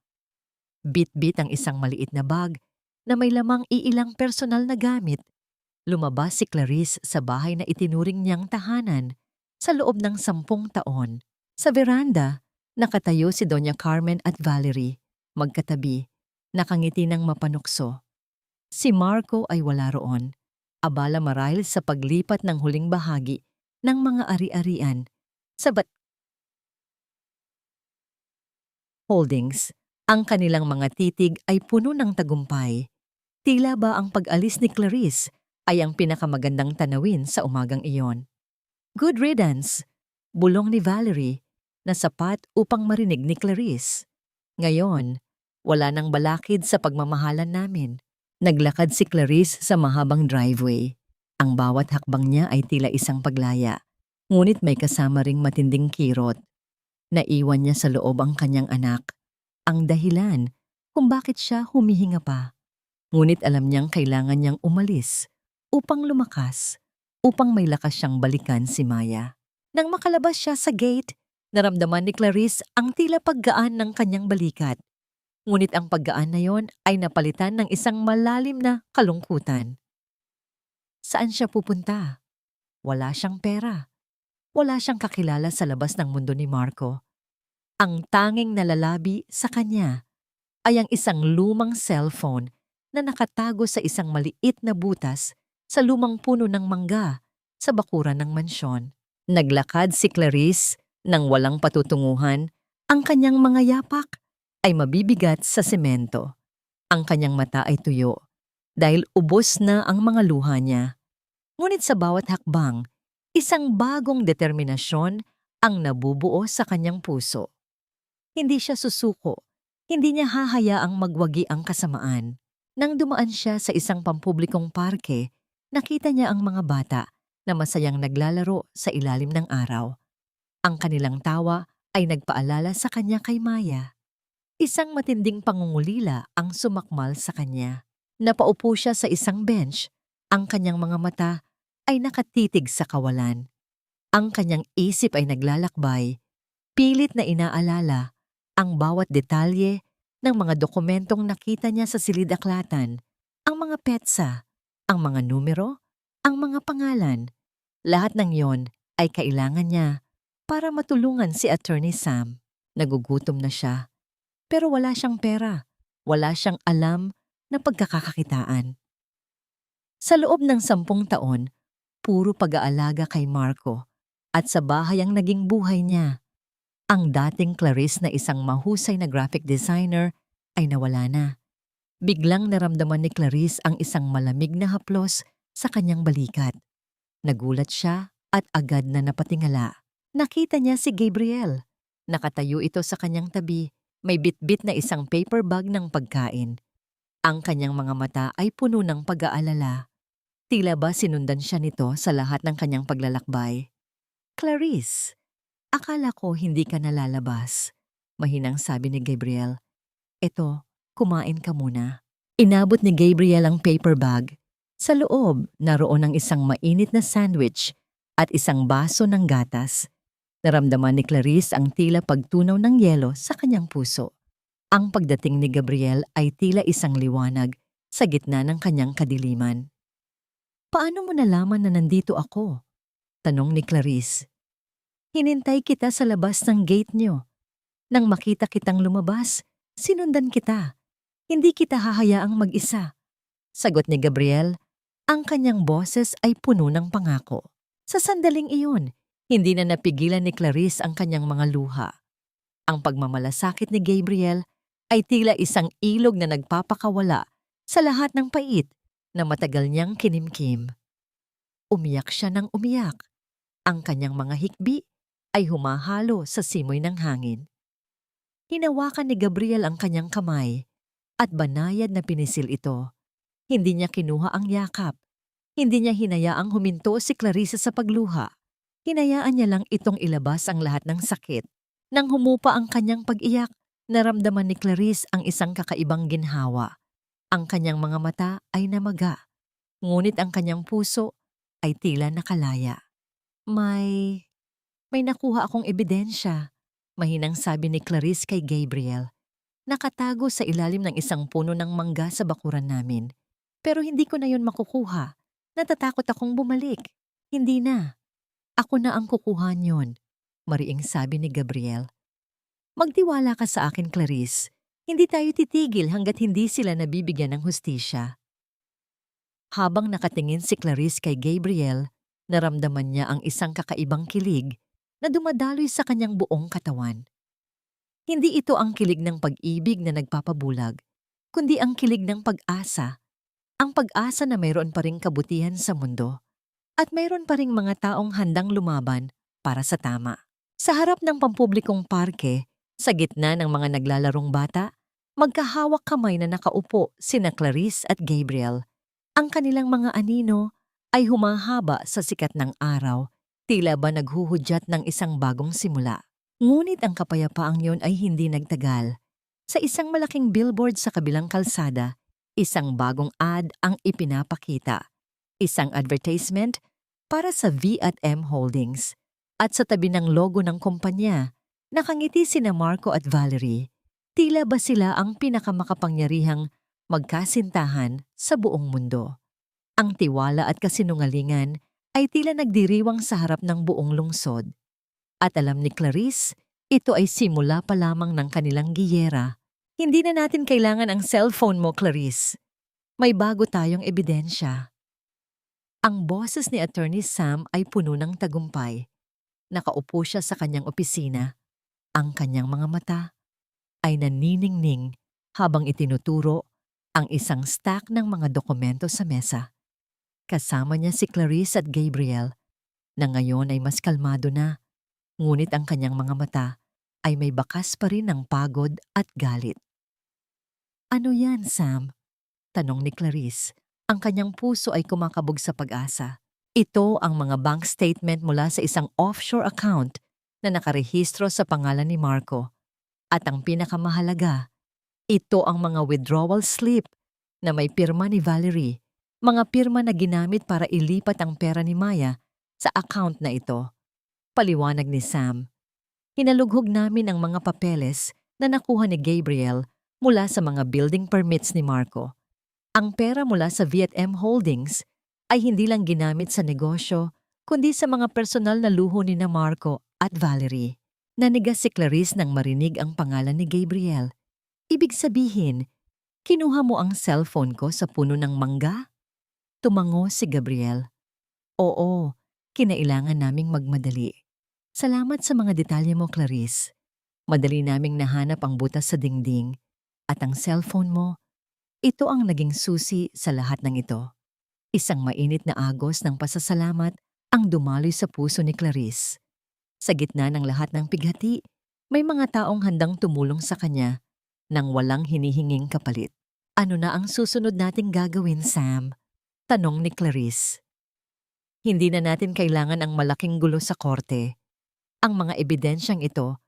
Bit-bit ang isang maliit na bag na may lamang iilang personal na gamit. Lumabas si Clarice sa bahay na itinuring niyang tahanan sa loob ng 10 taon. Sa veranda, nakatayo si Doña Carmen at Valerie, magkatabi, nakangiti ng mapanukso. Si Marco ay wala roon, abala marahil sa paglipat ng huling bahagi ng mga ari-arian sa holdings. Ang kanilang mga titig ay puno ng tagumpay. Tila ba ang pag-alis ni Clarice ay ang pinakamagandang tanawin sa umagang iyon. Good riddance, bulong ni Valerie na sapat upang marinig ni Clarice. Ngayon, wala nang balakid sa pagmamahalan namin. Naglakad si Clarice sa mahabang driveway. Ang bawat hakbang niya ay tila isang paglaya, ngunit may kasama ring matinding kirot. Naiwan niya sa loob ang kanyang anak, ang dahilan kung bakit siya humihinga pa. Ngunit alam niyang kailangan niyang umalis upang lumakas, upang may lakas siyang balikan si Maya. Nang makalabas siya sa gate, naramdaman ni Clarice ang tila paggaan ng kanyang balikat. Ngunit ang paggaan na yon ay napalitan ng isang malalim na kalungkutan. Saan siya pupunta? Wala siyang pera. Wala siyang kakilala sa labas ng mundo ni Marco. Ang tanging nalalabi sa kanya ay ang isang lumang cellphone na nakatago sa isang maliit na butas sa lumang puno ng mangga sa bakuran ng mansyon. Naglakad si Clarice nang walang patutunguhan. Ang kanyang mga yapak ay mabibigat sa semento. Ang kanyang mata ay tuyo dahil ubos na ang mga luha niya. Ngunit sa bawat hakbang, isang bagong determinasyon ang nabubuo sa kanyang puso. Hindi siya susuko. Hindi niya hahayaang magwagi ang kasamaan. Nang dumaan siya sa isang pampublikong parke, nakita niya ang mga bata na masayang naglalaro sa ilalim ng araw. Ang kanilang tawa ay nagpaalala sa kanya kay Maya. Isang matinding pangungulila ang sumakmal sa kanya. Napaupo siya sa isang bench. Ang kanyang mga mata ay nakatitig sa kawalan. Ang kanyang isip ay naglalakbay. Pilit na inaalala ang bawat detalye ng mga dokumentong nakita niya sa silid-aklatan, ang mga petsa, ang mga numero, ang mga pangalan. Lahat ng yon ay kailangan niya para matulungan si Attorney Sam. Nagugutom na siya, pero wala siyang pera. Wala siyang alam na pagkakakakitaan. Sa loob ng 10 taon, puro pag-aalaga kay Marco at sa bahay ang naging buhay niya. Ang dating Clarice na isang mahusay na graphic designer ay nawala na. Biglang naramdaman ni Clarice ang isang malamig na haplos sa kanyang balikat. Nagulat siya at agad na napatingala. Nakita niya si Gabriel. Nakatayo ito sa kanyang tabi, may bitbit na isang paper bag ng pagkain. Ang kanyang mga mata ay puno ng pag-aalala. Tila ba sinundan siya nito sa lahat ng kanyang paglalakbay. Clarice, akala ko hindi ka nalalabas, mahinang sabi ni Gabriel. Eto, kumain ka muna. Inabot ni Gabriel ang paper bag. Sa loob, naroon ang isang mainit na sandwich at isang baso ng gatas. Naramdaman ni Clarice ang tila pagtunaw ng yelo sa kanyang puso. Ang pagdating ni Gabriel ay tila isang liwanag sa gitna ng kanyang kadiliman. "Paano mo nalaman na nandito ako?" tanong ni Clarice. "Hinintay kita sa labas ng gate niyo. Nang makita kitang lumabas, sinundan kita. Hindi kita hahayaang mag-isa." Sagot ni Gabriel, ang kanyang boses ay puno ng pangako. Sa sandaling iyon, hindi na napigilan ni Clarice ang kanyang mga luha. Ang pagmamalasakit ni Gabriel ay tila isang ilog na nagpapakawala sa lahat ng pait na matagal niyang kinimkim. Umiyak siya ng umiyak. Ang kanyang mga hikbi ay humahalo sa simoy ng hangin. Hinawakan ni Gabriel ang kanyang kamay at banayad na pinisil ito. Hindi niya kinuha ang yakap. Hindi niya hinayaang huminto si Clarissa sa pagluha. Hinayaan niya lang itong ilabas ang lahat ng sakit. Nang humupa ang kanyang pag-iyak, naramdaman ni Clarice ang isang kakaibang ginhawa. Ang kanyang mga mata ay namaga, ngunit ang kanyang puso ay tila nakalaya. May nakuha akong ebidensya, mahinang sabi ni Clarice kay Gabriel. Nakatago sa ilalim ng isang puno ng mangga sa bakuran namin. Pero hindi ko na yun makukuha. Natatakot akong bumalik. Hindi na. Ako na ang kukuha niyon, mariing sabi ni Gabriel. Magtiwala ka sa akin, Clarice. Hindi tayo titigil hanggat hindi sila nabibigyan ng hustisya. Habang nakatingin si Clarice kay Gabriel, naramdaman niya ang isang kakaibang kilig na dumadaloy sa kanyang buong katawan. Hindi ito ang kilig ng pag-ibig na nagpapabulag, kundi ang kilig ng pag-asa. Ang pag-asa na mayroon pa ring kabutihan sa mundo at mayroon pa ring mga taong handang lumaban para sa tama. Sa harap ng pampublikong parke, sa gitna ng mga naglalarong bata, magkahawak kamay na nakaupo sina Clarice at Gabriel. Ang kanilang mga anino ay humahaba sa sikat ng araw, tila ba naghuhudyat ng isang bagong simula. Ngunit ang kapayapaang yon ay hindi nagtagal. Sa isang malaking billboard sa kabilang kalsada, isang bagong ad ang ipinapakita. Isang advertisement para sa V&M Holdings. At sa tabi ng logo ng kumpanya, nakangiti sina Marco at Valerie. Tila ba sila ang pinakamakapangyarihang magkasintahan sa buong mundo. Ang tiwala at kasinungalingan ay tila nagdiriwang sa harap ng buong lungsod. At alam ni Clarice, ito ay simula pa lamang ng kanilang giyera. Hindi na natin kailangan ang cellphone mo, Clarice. May bago tayong ebidensya. Ang boses ni Attorney Sam ay puno ng tagumpay. Nakaupo siya sa kanyang opisina. Ang kanyang mga mata ay naniningning habang itinuturo ang isang stack ng mga dokumento sa mesa. Kasama niya si Clarice at Gabriel na ngayon ay mas kalmado na, ngunit ang kanyang mga mata ay may bakas pa rin ng pagod at galit. "Ano yan, Sam?" tanong ni Clarice. Ang kanyang puso ay kumakabog sa pag-asa. Ito ang mga bank statement mula sa isang offshore account na nakarehistro sa pangalan ni Marco. At ang pinakamahalaga, ito ang mga withdrawal slip na may pirma ni Valerie, mga pirma na ginamit para ilipat ang pera ni Maya sa account na ito. Paliwanag ni Sam. Hinalughog namin ang mga papeles na nakuha ni Gabriel mula sa mga building permits ni Marco. Ang pera mula sa V&M Holdings ay hindi lang ginamit sa negosyo, kundi sa mga personal na luho ni Marco at Valerie. Nanigas si Clarice nang marinig ang pangalan ni Gabriel. "Ibig sabihin, kinuha mo ang cellphone ko sa puno ng mangga?" Tumango si Gabriel. "Oo, kinailangan naming magmadali. Salamat sa mga detalye mo, Clarice. Madali naming nahanap ang butas sa dingding. At ang cellphone mo, ito ang naging susi sa lahat ng ito." Isang mainit na agos ng pasasalamat ang dumaloy sa puso ni Clarice. Sa gitna ng lahat ng pighati, may mga taong handang tumulong sa kanya nang walang hinihinging kapalit. "Ano na ang susunod nating gagawin, Sam?" tanong ni Clarice. "Hindi na natin kailangan ang malaking gulo sa korte. Ang mga ebidensyang ito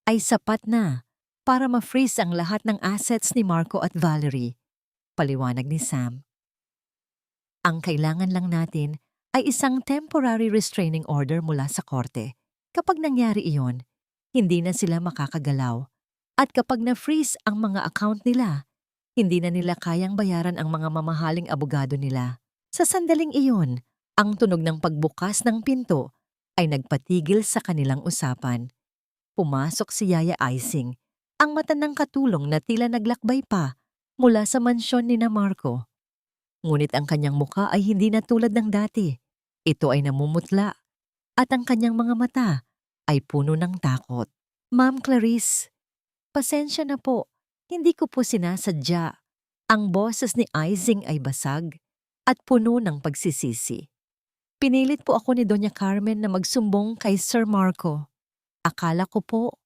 ay sapat na para ma-freeze ang lahat ng assets ni Marco at Valerie," paliwanag ni Sam. "Ang kailangan lang natin ay isang temporary restraining order mula sa korte. Kapag nangyari iyon, hindi na sila makakagalaw. At kapag na-freeze ang mga account nila, Hindi na nila kayang bayaran ang mga mamahaling abogado nila. Sa sandaling iyon, ang tunog ng pagbukas ng pinto ay nagpatigil sa kanilang usapan. Pumasok si Yaya Icing, ang matandang katulong na tila naglakbay pa mula sa mansyon ni na Marco. Ngunit ang kanyang muka ay hindi na tulad ng dati. Ito ay namumutla at ang kanyang mga mata ay puno ng takot. Ma'am Clarice, pasensya na po. Hindi ko po sinasadya. Ang boses ni Icing ay basag at puno ng pagsisisi. Pinilit po ako ni Doña Carmen na magsumbong kay Sir Marco. Akala ko po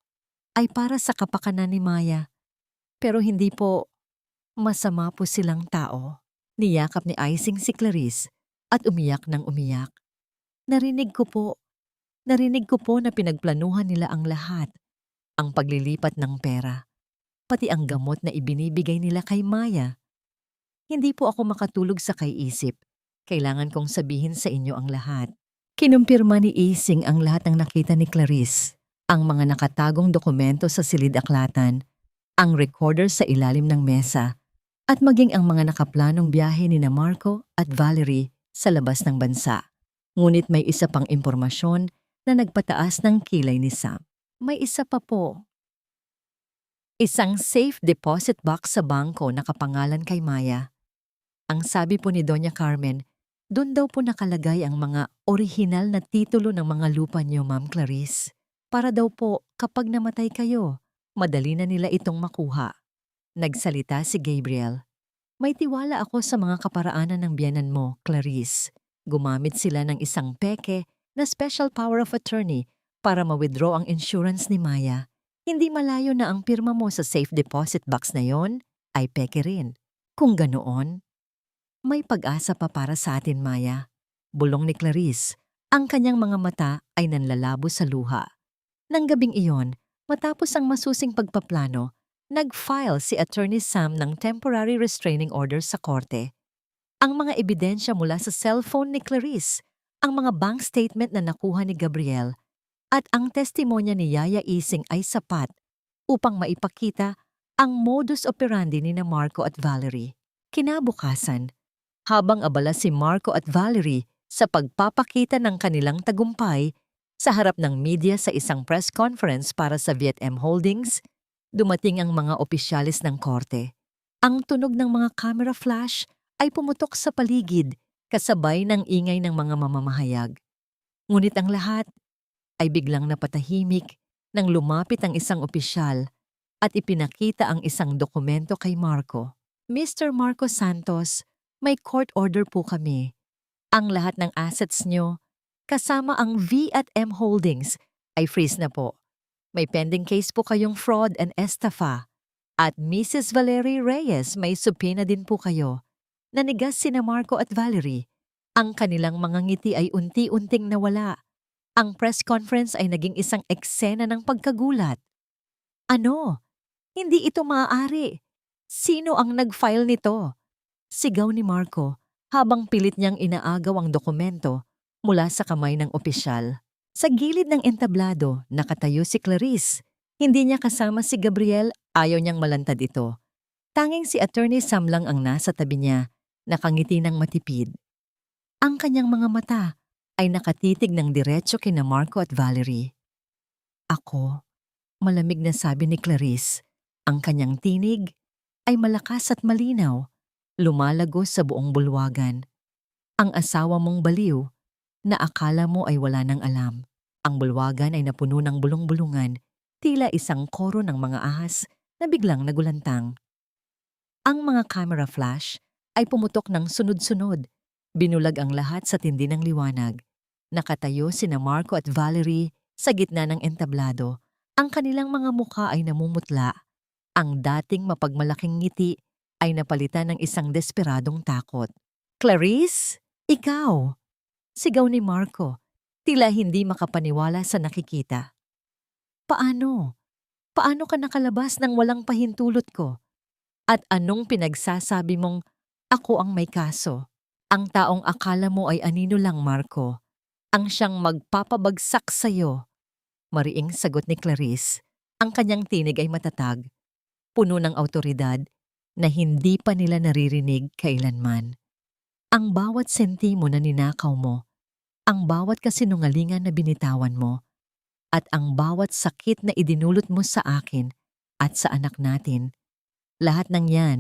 ay para sa kapakanan ni Maya. Pero hindi po, masama po silang tao. Niyakap ni Icing si Clarice at umiyak ng umiyak. Narinig ko po na pinagplanuhan nila ang lahat. Ang paglilipat ng pera, pati ang gamot na ibinibigay nila kay Maya. Hindi po ako makatulog sa kaiisip. Kailangan kong sabihin sa inyo ang lahat. Kinumpirma ni Icing ang lahat ng nakita ni Clarice, ang mga nakatagong dokumento sa silid-aklatan, ang recorder sa ilalim ng mesa, at maging ang mga nakaplanong biyahe ni na Marco at Valerie sa labas ng bansa. Ngunit may isa pang impormasyon na nagpataas ng kilay ni Sam. May isa pa po. Isang safe deposit box sa bangko nakapangalan kay Maya. Ang sabi po ni Doña Carmen, doon daw po nakalagay ang mga orihinal na titulo ng mga lupa niyo, Ma'am Clarice. Para daw po kapag namatay kayo, madali na nila itong makuha. Nagsalita si Gabriel. May tiwala ako sa mga kaparaanan ng biyenan mo, Clarice. Gumamit sila ng isang peke na special power of attorney para ma-withdraw ang insurance ni Maya. Hindi malayo na ang pirma mo sa safe deposit box na yon ay peke rin. Kung ganoon, may pag-asa pa para sa atin, Maya. Bulong ni Clarice. Ang kanyang mga mata ay nanlalabo sa luha. Nang gabing iyon, matapos ang masusing pagpaplano, nag-file si Attorney Sam ng temporary restraining order sa korte. Ang mga ebidensya mula sa cellphone ni Clarice, ang mga bank statement na nakuha ni Gabriel, at ang testimonya ni Yaya Icing ay sapat upang maipakita ang modus operandi ni na Marco at Valerie. Kinabukasan, habang abala si Marco at Valerie sa pagpapakita ng kanilang tagumpay sa harap ng media sa isang press conference para sa Vietnam Holdings, dumating ang mga opisyalis ng korte. Ang tunog ng mga camera flash ay pumutok sa paligid kasabay ng ingay ng mga mamamahayag. Ngunit ang lahat ay biglang napatahimik nang lumapit ang isang opisyal at ipinakita ang isang dokumento kay Marco. Mr. Marco Santos, may court order po kami. Ang lahat ng assets nyo, kasama ang V&M Holdings, ay freeze na po. May pending case po kayong fraud and estafa. At Mrs. Valerie Reyes, may subpoena din po kayo. Nanigas sina Marco at Valerie. Ang kanilang mga ngiti ay unti-unting nawala. Ang press conference ay naging isang eksena ng pagkagulat. Ano? Hindi ito maaari. Sino ang nag-file nito? Sigaw ni Marco habang pilit niyang inaagaw ang dokumento mula sa kamay ng opisyal. Sa gilid ng entablado, nakatayo si Clarice. Hindi niya kasama si Gabriel, ayaw niyang malantad ito. Tanging si Attorney Sam lang ang nasa tabi niya, nakangiti ng matipid. Ang kanyang mga mata ay nakatitig ng diretso kina Marco at Valerie. Ako, malamig na sabi ni Clarice. Ang kanyang tinig ay malakas at malinaw. Lumalagos sa buong bulwagan. Ang asawa mong baliw na akala mo ay wala nang alam. Ang bulwagan ay napuno ng bulong-bulungan, tila isang koro ng mga ahas na biglang nagulantang. Ang mga camera flash ay pumutok ng sunod-sunod. Binulag ang lahat sa tindi ng liwanag. Nakatayo sina Marco at Valerie sa gitna ng entablado. Ang kanilang mga mukha ay namumutla. Ang dating mapagmalaking ngiti ay napalitan ng isang desperadong takot. Clarice, ikaw! Sigaw ni Marco, tila hindi makapaniwala sa nakikita. Paano? Paano ka nakalabas ng walang pahintulot ko? At anong pinagsasabi mong ako ang may kaso? Ang taong akala mo ay anino lang, Marco, ang siyang magpapabagsak sa'yo. Mariing sagot ni Clarice. Ang kanyang tinig ay matatag, puno ng awtoridad, na hindi pa nila naririnig kailanman. Ang bawat sentimo na ninakaw mo, ang bawat kasinungalingan na binitawan mo, at ang bawat sakit na idinulot mo sa akin at sa anak natin, lahat ng yan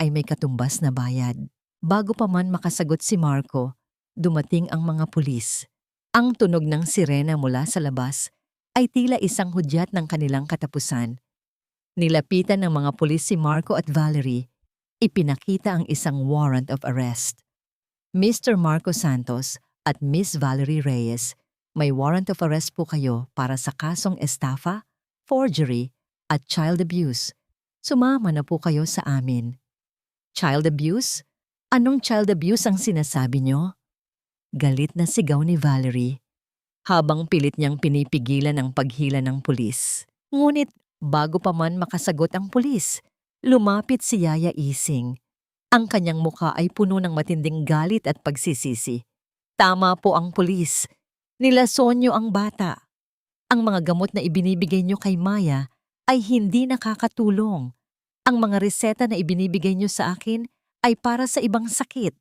ay may katumbas na bayad. Bago pa man makasagot si Marco, dumating ang mga pulis. Ang tunog ng sirena mula sa labas ay tila isang hudyat ng kanilang katapusan. Nilapitan ng mga pulis si Marco at Valerie, ipinakita ang isang warrant of arrest. Mr. Marco Santos at Miss Valerie Reyes, may warrant of arrest po kayo para sa kasong estafa, forgery, at child abuse. Sumama na po kayo sa amin. Child abuse? Anong child abuse ang sinasabi nyo? Galit na sigaw ni Valerie, habang pilit niyang pinipigilan ang paghila ng pulis. Ngunit bago pa man makasagot ang pulis, lumapit si Yaya Ising. Ang kanyang mukha ay puno ng matinding galit at pagsisisi. Tama po ang pulis. Nilason niyo ang bata. Ang mga gamot na ibinibigay niyo kay Maya ay hindi nakakatulong. Ang mga reseta na ibinibigay niyo sa akin ay para sa ibang sakit.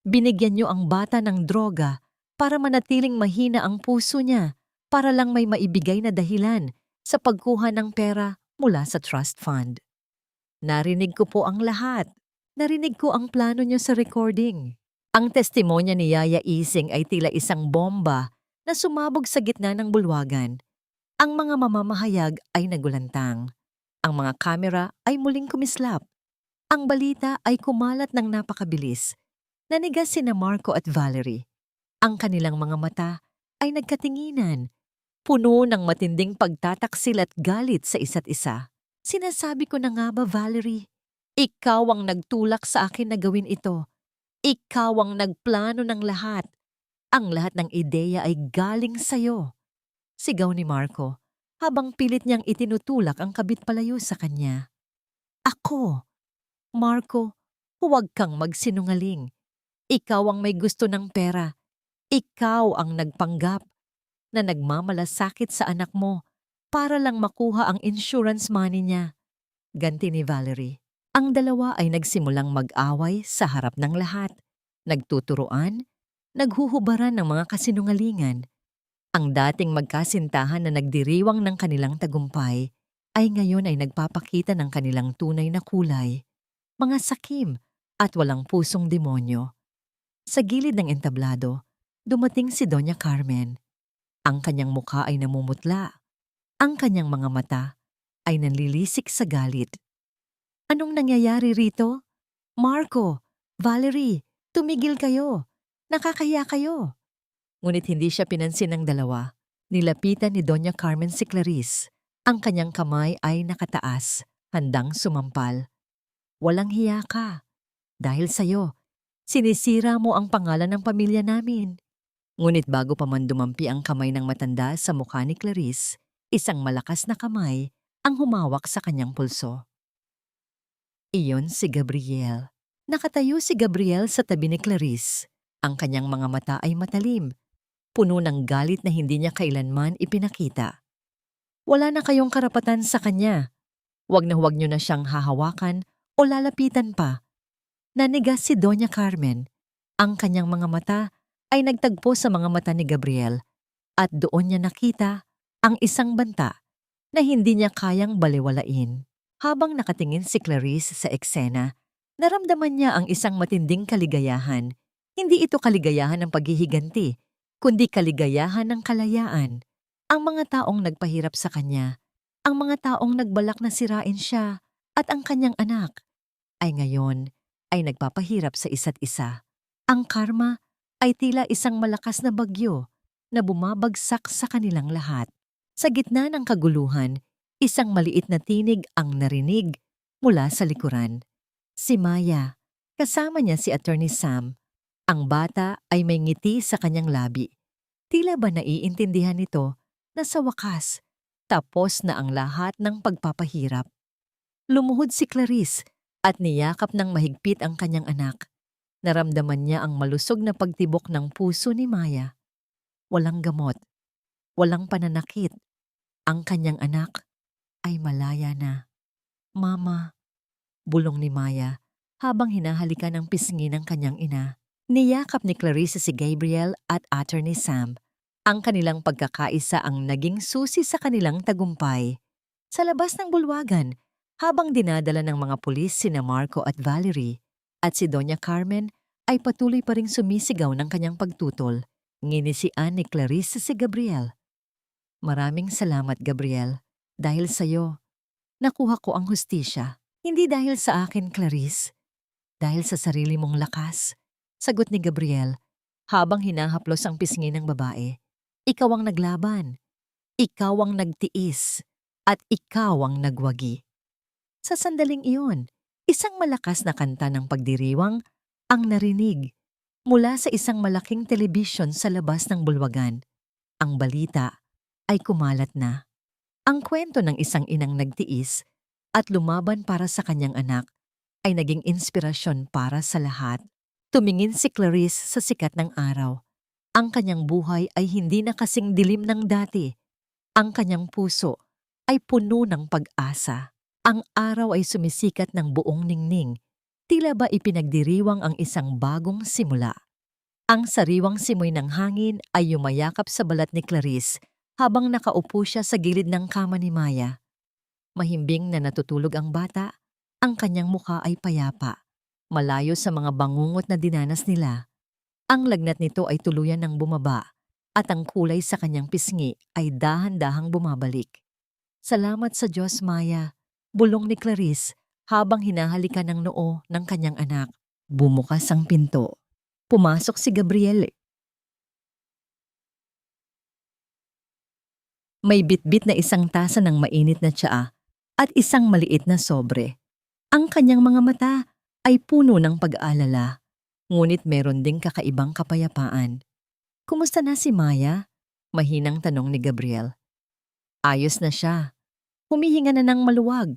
Binigyan niyo ang bata ng droga para manatiling mahina ang puso niya, para lang may maibigay na dahilan sa pagkuha ng pera mula sa trust fund. Narinig ko po ang lahat. Narinig ko ang plano niyo sa recording. Ang testimonya ni Yaya Ising ay tila isang bomba na sumabog sa gitna ng bulwagan. Ang mga mamamahayag ay nagulantang. Ang mga kamera ay muling kumislap. Ang balita ay kumalat ng napakabilis. Nanigas sina Marco at Valerie. Ang kanilang mga mata ay nagkatinginan, puno ng matinding pagtataksil at galit sa isa't isa. Sinasabi ko na nga ba, Valerie? Ikaw ang nagtulak sa akin na gawin ito. Ikaw ang nagplano ng lahat. Ang lahat ng ideya ay galing sa'yo. Sigaw ni Marco, habang pilit niyang itinutulak ang kabit palayo sa kanya. Ako? Marco, huwag kang magsinungaling. Ikaw ang may gusto ng pera. Ikaw ang nagpanggap na nagmamalasakit sa anak mo para lang makuha ang insurance money niya. Ganti ni Valerie. Ang dalawa ay nagsimulang mag-away sa harap ng lahat. Nagtuturoan, naghuhubaran ng mga kasinungalingan. Ang dating magkasintahan na nagdiriwang ng kanilang tagumpay ay ngayon ay nagpapakita ng kanilang tunay na kulay. Mga sakim at walang pusong demonyo. Sa gilid ng entablado, dumating si Doña Carmen. Ang kanyang mukha ay namumutla. Ang kanyang mga mata ay nanlilisik sa galit. Anong nangyayari rito? Marco, Valerie, tumigil kayo. Nakakaya kayo. Ngunit hindi siya pinansin ng dalawa. Nilapitan ni Doña Carmen si Clarice. Ang kanyang kamay ay nakataas, handang sumampal. Walang hiya ka. Dahil sa'yo, sinisira mo ang pangalan ng pamilya namin. Ngunit bago pa man dumampi ang kamay ng matanda sa mukha ni Clarice, isang malakas na kamay ang humawak sa kanyang pulso. Iyon si Gabriel. Nakatayo si Gabriel sa tabi ni Clarice. Ang kanyang mga mata ay matalim, puno ng galit na hindi niya kailanman ipinakita. Wala na kayong karapatan sa kanya. Huwag niyo na siyang hahawakan o lalapitan pa. Nanigas si Doña Carmen. Ang kanyang mga mata ay nagtagpo sa mga mata ni Gabriel at doon niya nakita ang isang banta na hindi niya kayang balewalain. Habang nakatingin si Clarice sa eksena, naramdaman niya ang isang matinding kaligayahan. Hindi ito kaligayahan ng paghihiganti, kundi kaligayahan ng kalayaan. Ang mga taong nagpahirap sa kanya, ang mga taong nagbalak na sirain siya at ang kanyang anak, ay ngayon ay nagpapahirap sa isa't isa. Ang karma ay tila isang malakas na bagyo na bumabagsak sa kanilang lahat. Sa gitna ng kaguluhan, isang maliit na tinig ang narinig mula sa likuran. Si Maya, kasama niya si Attorney Sam. Ang bata ay may ngiti sa kanyang labi. Tila ba naiintindihan nito na sa wakas, tapos na ang lahat ng pagpapahirap. Lumuhod si Clarice at niyakap ng mahigpit ang kanyang anak. Naramdaman niya ang malusog na pagtibok ng puso ni Maya. Walang gamot, walang pananakit. Ang kanyang anak ay malaya na. Mama, Bulong ni Maya habang hinahalikan ng pisngi ng kanyang ina. Niyakap ni Clarissa si Gabriel at Attorney Sam. Ang kanilang pagkakaisa ang naging susi sa kanilang tagumpay. Sa labas ng bulwagan, habang dinadala ng mga pulis sina Marco at Valerie, at si Doña Carmen ay patuloy pa ring sumisigaw ng kanyang pagtutol. Nginisian ni Clarissa si Gabriel. Maraming salamat, Gabriel. Dahil sa'yo, nakuha ko ang hustisya. Hindi dahil sa akin, Clarice. Dahil sa sarili mong lakas. Sagot ni Gabriel habang hinahaplos ang pisngi ng babae. Ikaw ang naglaban. Ikaw ang nagtiis. At ikaw ang nagwagi. Sa sandaling iyon, isang malakas na kanta ng pagdiriwang ang narinig mula sa isang malaking telebisyon sa labas ng bulwagan. Ang balita ay kumalat na. Ang kwento ng isang inang nagtiis at lumaban para sa kanyang anak ay naging inspirasyon para sa lahat. Tumingin si Clarice sa sikat ng araw. Ang kanyang buhay ay hindi na kasing dilim ng dati. Ang kanyang puso ay puno ng pag-asa. Ang araw ay sumisikat ng buong ningning. Tila ba ipinagdiriwang ang isang bagong simula. Ang sariwang simoy ng hangin ay yumayakap sa balat ni Clarice habang nakaupo siya sa gilid ng kama ni Maya. Mahimbing na natutulog ang bata, ang kanyang mukha ay payapa, malayo sa mga bangungot na dinanas nila. Ang lagnat nito ay tuluyan ng bumaba at ang kulay sa kanyang pisngi ay dahan-dahang bumabalik. Salamat sa Diyos, Maya, bulong ni Clarice habang hinahalikan ng noo ng kanyang anak. Bumukas ang pinto. Pumasok si Gabriel. May bitbit na isang tasa ng mainit na tsaa at isang maliit na sobre. Ang kanyang mga mata ay puno ng pag-aalala, ngunit meron ding kakaibang kapayapaan. Kumusta na si Maya? Mahinang tanong ni Gabriel. Ayos na siya. Humihinga na ng maluwag.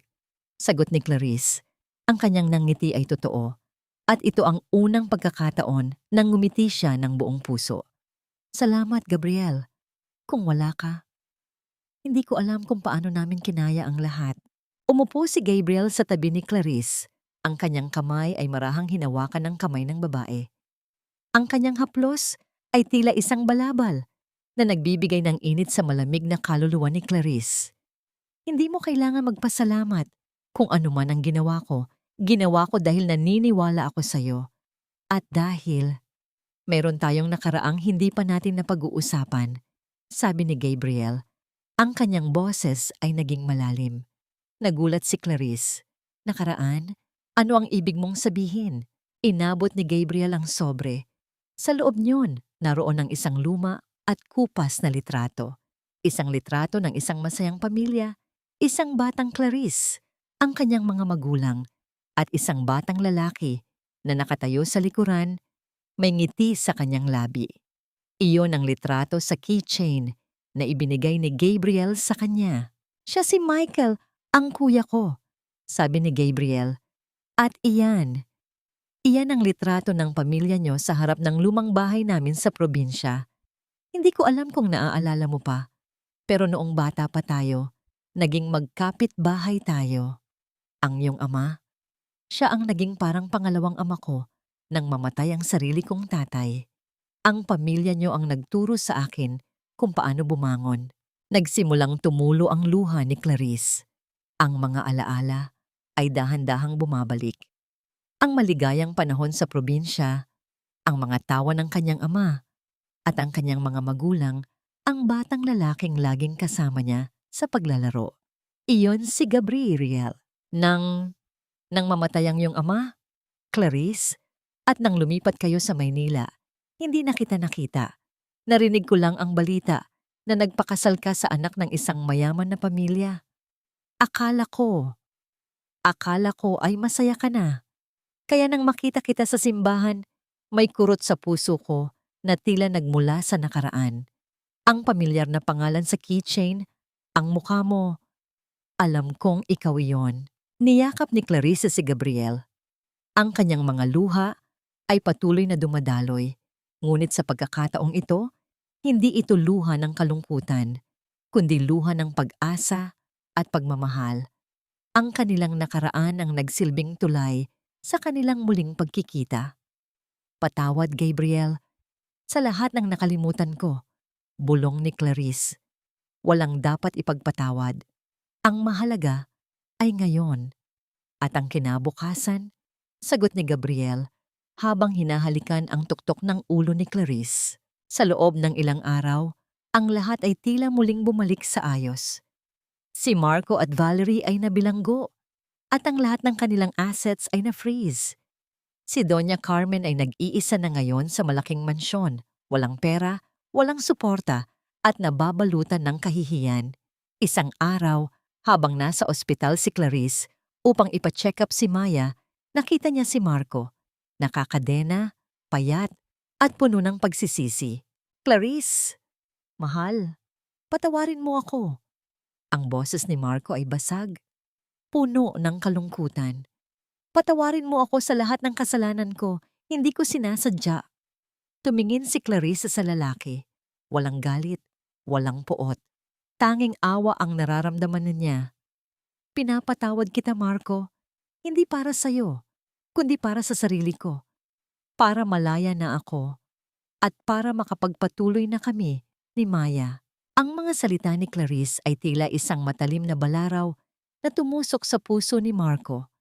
Sagot ni Clarice. Ang kanyang nangiti ay totoo, at ito ang unang pagkakataon nang ngumiti siya ng buong puso. Salamat, Gabriel. Kung wala ka, hindi ko alam kung paano namin kinaya ang lahat. Umupo si Gabriel sa tabi ni Clarice. Ang kanyang kamay ay marahang hinawakan ng kamay ng babae. Ang kanyang haplos ay tila isang balabal na nagbibigay ng init sa malamig na kaluluwa ni Clarice. Hindi mo kailangan magpasalamat. Kung ano man ang ginawa ko dahil naniniwala ako sa'yo. At dahil meron tayong nakaraang hindi pa natin napag-uusapan, sabi ni Gabriel. Ang kanyang boses ay naging malalim. Nagulat si Clarice. Nakaraan? Ano ang ibig mong sabihin? Inabot ni Gabriel ang sobre. Sa loob niyon, naroon ang isang luma at kupas na litrato. Isang litrato ng isang masayang pamilya, isang batang Clarice, ang kanyang mga magulang, at isang batang lalaki na nakatayo sa likuran, may ngiti sa kanyang labi. Iyon ang litrato sa keychain na ibinigay ni Gabriel sa kanya. Siya si Michael, ang kuya ko, sabi ni Gabriel. At iyan ang litrato ng pamilya niyo sa harap ng lumang bahay namin sa probinsya. Hindi ko alam kung naaalala mo pa, pero noong bata pa tayo, naging magkapit-bahay tayo. Ang iyong ama, siya ang naging parang pangalawang ama ko nang mamatay ang sarili kong tatay. Ang pamilya niyo ang nagturo sa akin kung paano bumangon. Nagsimulang tumulo ang luha ni Clarice. Ang mga alaala ay dahan-dahang bumabalik. Ang maligayang panahon sa probinsya, ang mga tawa ng kanyang ama, at ang kanyang mga magulang, ang batang lalaking laging kasama niya sa paglalaro. Iyon si Gabriel. Nang mamatay ang iyong ama, Clarice, at nang lumipat kayo sa Maynila, hindi na kita nakita. Narinig ko lang ang balita na nagpakasal ka sa anak ng isang mayaman na pamilya. Akala ko ay masaya ka na. Kaya nang makita kita sa simbahan, may kurot sa puso ko na tila nagmula sa nakaraan. Ang pamilyar na pangalan sa keychain, ang mukha mo. Alam kong ikaw iyon. Niyakap ni Clarice si Gabriel. Ang kanyang mga luha ay patuloy na dumadaloy, ngunit sa pagkakataong ito, hindi ito luha ng kalungkutan, kundi luha ng pag-asa at pagmamahal. Ang kanilang nakaraan ang nagsilbing tulay sa kanilang muling pagkikita. Patawad, Gabriel, sa lahat ng nakalimutan ko, bulong ni Clarice. Walang dapat ipagpatawad. Ang mahalaga ay ngayon. At ang kinabukasan, sagot ni Gabriel habang hinahalikan ang tuktok ng ulo ni Clarice. Sa loob ng ilang araw, ang lahat ay tila muling bumalik sa ayos. Si Marco at Valerie ay nabilanggo at ang lahat ng kanilang assets ay na-freeze. Si Doña Carmen ay nag-iisa na ngayon sa malaking mansyon, walang pera, walang suporta at nababalutan ng kahihiyan. Isang araw, habang nasa ospital si Clarice upang ipa-check up si Maya, nakita niya si Marco, nakakadena, payat at puno ng pagsisisi. Clarice, mahal, patawarin mo ako. Ang boses ni Marco ay basag, puno ng kalungkutan. Patawarin mo ako sa lahat ng kasalanan ko, hindi ko sinasadya. Tumingin si Clarice sa lalaki. Walang galit, walang poot. Tanging awa ang nararamdaman niya. Pinapatawad kita, Marco, hindi para sa'yo, kundi para sa sarili ko. Para malaya na ako at para makapagpatuloy na kami ni Maya. Ang mga salita ni Clarice ay tila isang matalim na balaraw na tumusok sa puso ni Marco.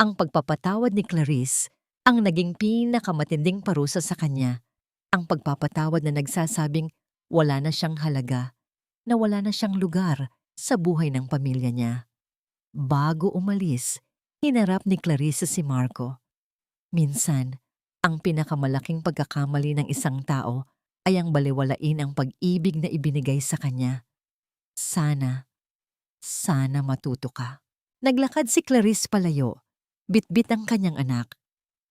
Ang pagpapatawad ni Clarice ang naging pinakamatinding parusa sa kanya. Ang pagpapatawad na nagsasabing wala na siyang halaga, na wala na siyang lugar sa buhay ng pamilya niya. Bago umalis, hinarap ni Clarice si Marco. Minsan, ang pinakamalaking pagkakamali ng isang tao ay ang balewalain ang pag-ibig na ibinigay sa kanya. Sana matuto ka. Naglakad si Clarice palayo, bitbit ang kanyang anak.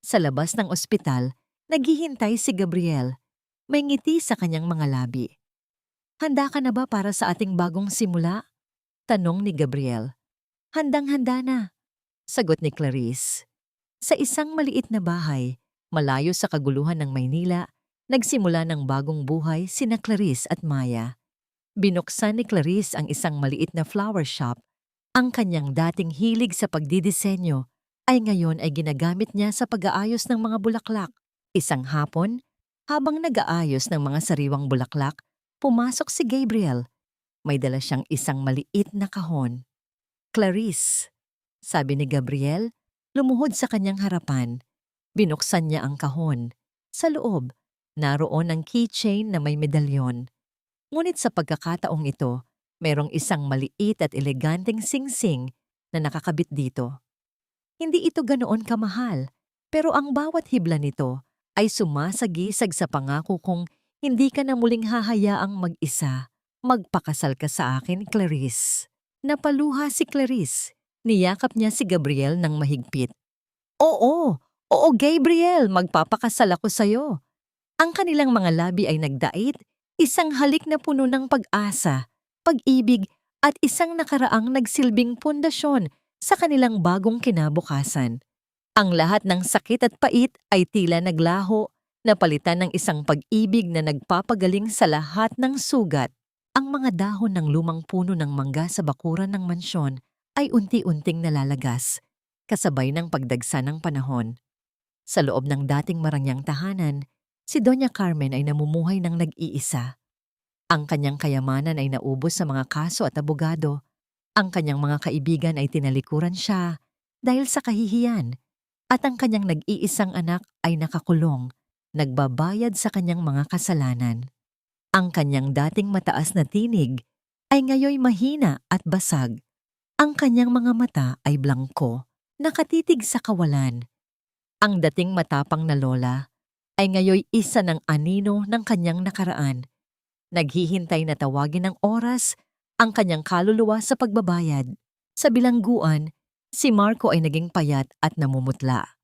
Sa labas ng ospital, naghihintay si Gabriel. May ngiti sa kanyang mga labi. Handa ka na ba para sa ating bagong simula? Tanong ni Gabriel. Handang-handa na, sagot ni Clarice. Sa isang maliit na bahay, malayo sa kaguluhan ng Maynila, nagsimula ng bagong buhay sina Clarice at Maya. Binuksan ni Clarice ang isang maliit na flower shop. Ang kanyang dating hilig sa pagdidisenyo ay ngayon ay ginagamit niya sa pag-aayos ng mga bulaklak. Isang hapon, habang nag-aayos ng mga sariwang bulaklak, pumasok si Gabriel. May dala siyang isang maliit na kahon. Clarice, sabi ni Gabriel, lumuhod sa kanyang harapan. Binuksan niya ang kahon. Sa loob, naroon ang keychain na may medalyon. Ngunit sa pagkakataong ito, merong isang maliit at eleganteng singsing na nakakabit dito. Hindi ito ganoon kamahal, pero ang bawat hibla nito ay sumasagisag sa pangako kong hindi ka na muling hahayaang mag-isa. Magpakasal ka sa akin, Clarice. Napaluha si Clarice. Niyakap niya si Gabriel ng mahigpit. Oo, Gabriel, magpapakasal ako sa'yo. Ang kanilang mga labi ay nagdait, isang halik na puno ng pag-asa, pag-ibig at isang nakaraang nagsilbing pundasyon sa kanilang bagong kinabukasan. Ang lahat ng sakit at pait ay tila naglaho, napalitan ng isang pag-ibig na nagpapagaling sa lahat ng sugat. Ang mga dahon ng lumang puno ng mangga sa bakuran ng mansyon ay unti-unting nalalagas, kasabay ng pagdagsa ng panahon. Sa loob ng dating marangyang tahanan, si Doña Carmen ay namumuhay ng nag-iisa. Ang kanyang kayamanan ay naubos sa mga kaso at abogado. Ang kanyang mga kaibigan ay tinalikuran siya dahil sa kahihiyan. At ang kanyang nag-iisang anak ay nakakulong, nagbabayad sa kanyang mga kasalanan. Ang kanyang dating mataas na tinig ay ngayoy mahina at basag. Ang kanyang mga mata ay blangko, nakatitig sa kawalan. Ang dating matapang na lola ay ngayoy isa ng anino ng kanyang nakaraan. Naghihintay na tawagin ng oras ang kanyang kaluluwa sa pagbabayad. Sa bilangguan, si Marco ay naging payat at namumutla.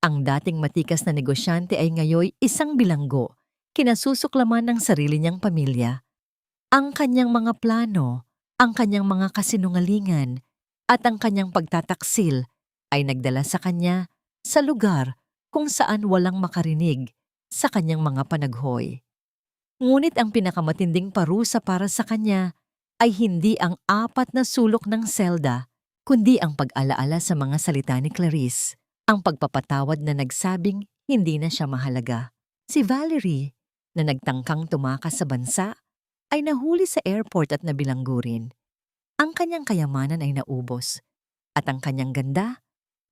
Ang dating matikas na negosyante ay ngayoy isang bilanggo, kinasusuklaman ng sarili niyang pamilya. Ang kanyang mga plano, ang kanyang mga kasinungalingan, at ang kanyang pagtataksil ay nagdala sa kanya sa lugar kung saan walang makarinig sa kanyang mga panaghoy. Ngunit ang pinakamatinding parusa para sa kanya ay hindi ang 4 na sulok ng selda, kundi ang pag-alaala sa mga salita ni Clarice, ang pagpapatawad na nagsabing hindi na siya mahalaga. Si Valerie, na nagtangkang tumakas sa bansa, ay nahuli sa airport at nabilanggo rin. Ang kanyang kayamanan ay naubos, at ang kanyang ganda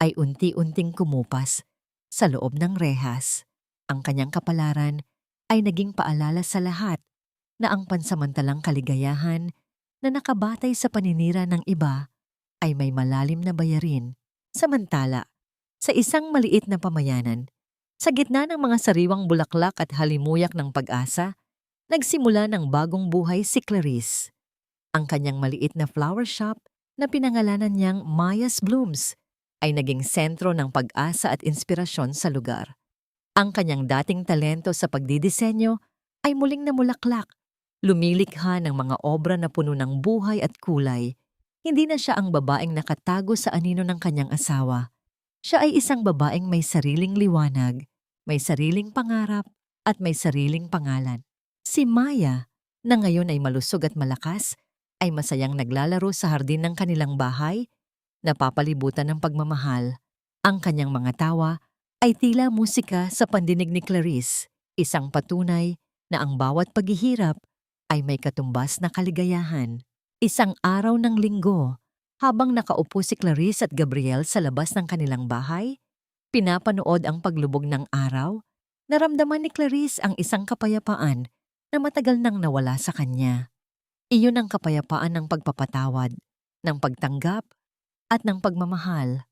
ay unti-unting kumupas sa loob ng rehas. Ang kanyang kapalaran ay naging paalala sa lahat na ang pansamantalang kaligayahan na nakabatay sa paninira ng iba ay may malalim na bayarin. Samantala, sa isang maliit na pamayanan, sa gitna ng mga sariwang bulaklak at halimuyak ng pag-asa, nagsimula ng bagong buhay si Clarice. Ang kanyang maliit na flower shop na pinangalanan niyang Maya's Blooms ay naging sentro ng pag-asa at inspirasyon sa lugar. Ang kanyang dating talento sa pagdidisenyo ay muling namulaklak, lumilikha ng mga obra na puno ng buhay at kulay. Hindi na siya ang babaeng nakatago sa anino ng kanyang asawa. Siya ay isang babaeng may sariling liwanag, may sariling pangarap, at may sariling pangalan. Si Maya, na ngayon ay malusog at malakas, ay masayang naglalaro sa hardin ng kanilang bahay, napapalibutan ng pagmamahal. Ang kanyang mga tawa ay tila musika sa pandinig ni Clarice, isang patunay na ang bawat paghihirap ay may katumbas na kaligayahan. Isang araw ng linggo, habang nakaupo si Clarice at Gabriel sa labas ng kanilang bahay, pinapanood ang paglubog ng araw, naramdaman ni Clarice ang isang kapayapaan na matagal nang nawala sa kanya. Iyon ang kapayapaan ng pagpapatawad, ng pagtanggap, at ng pagmamahal.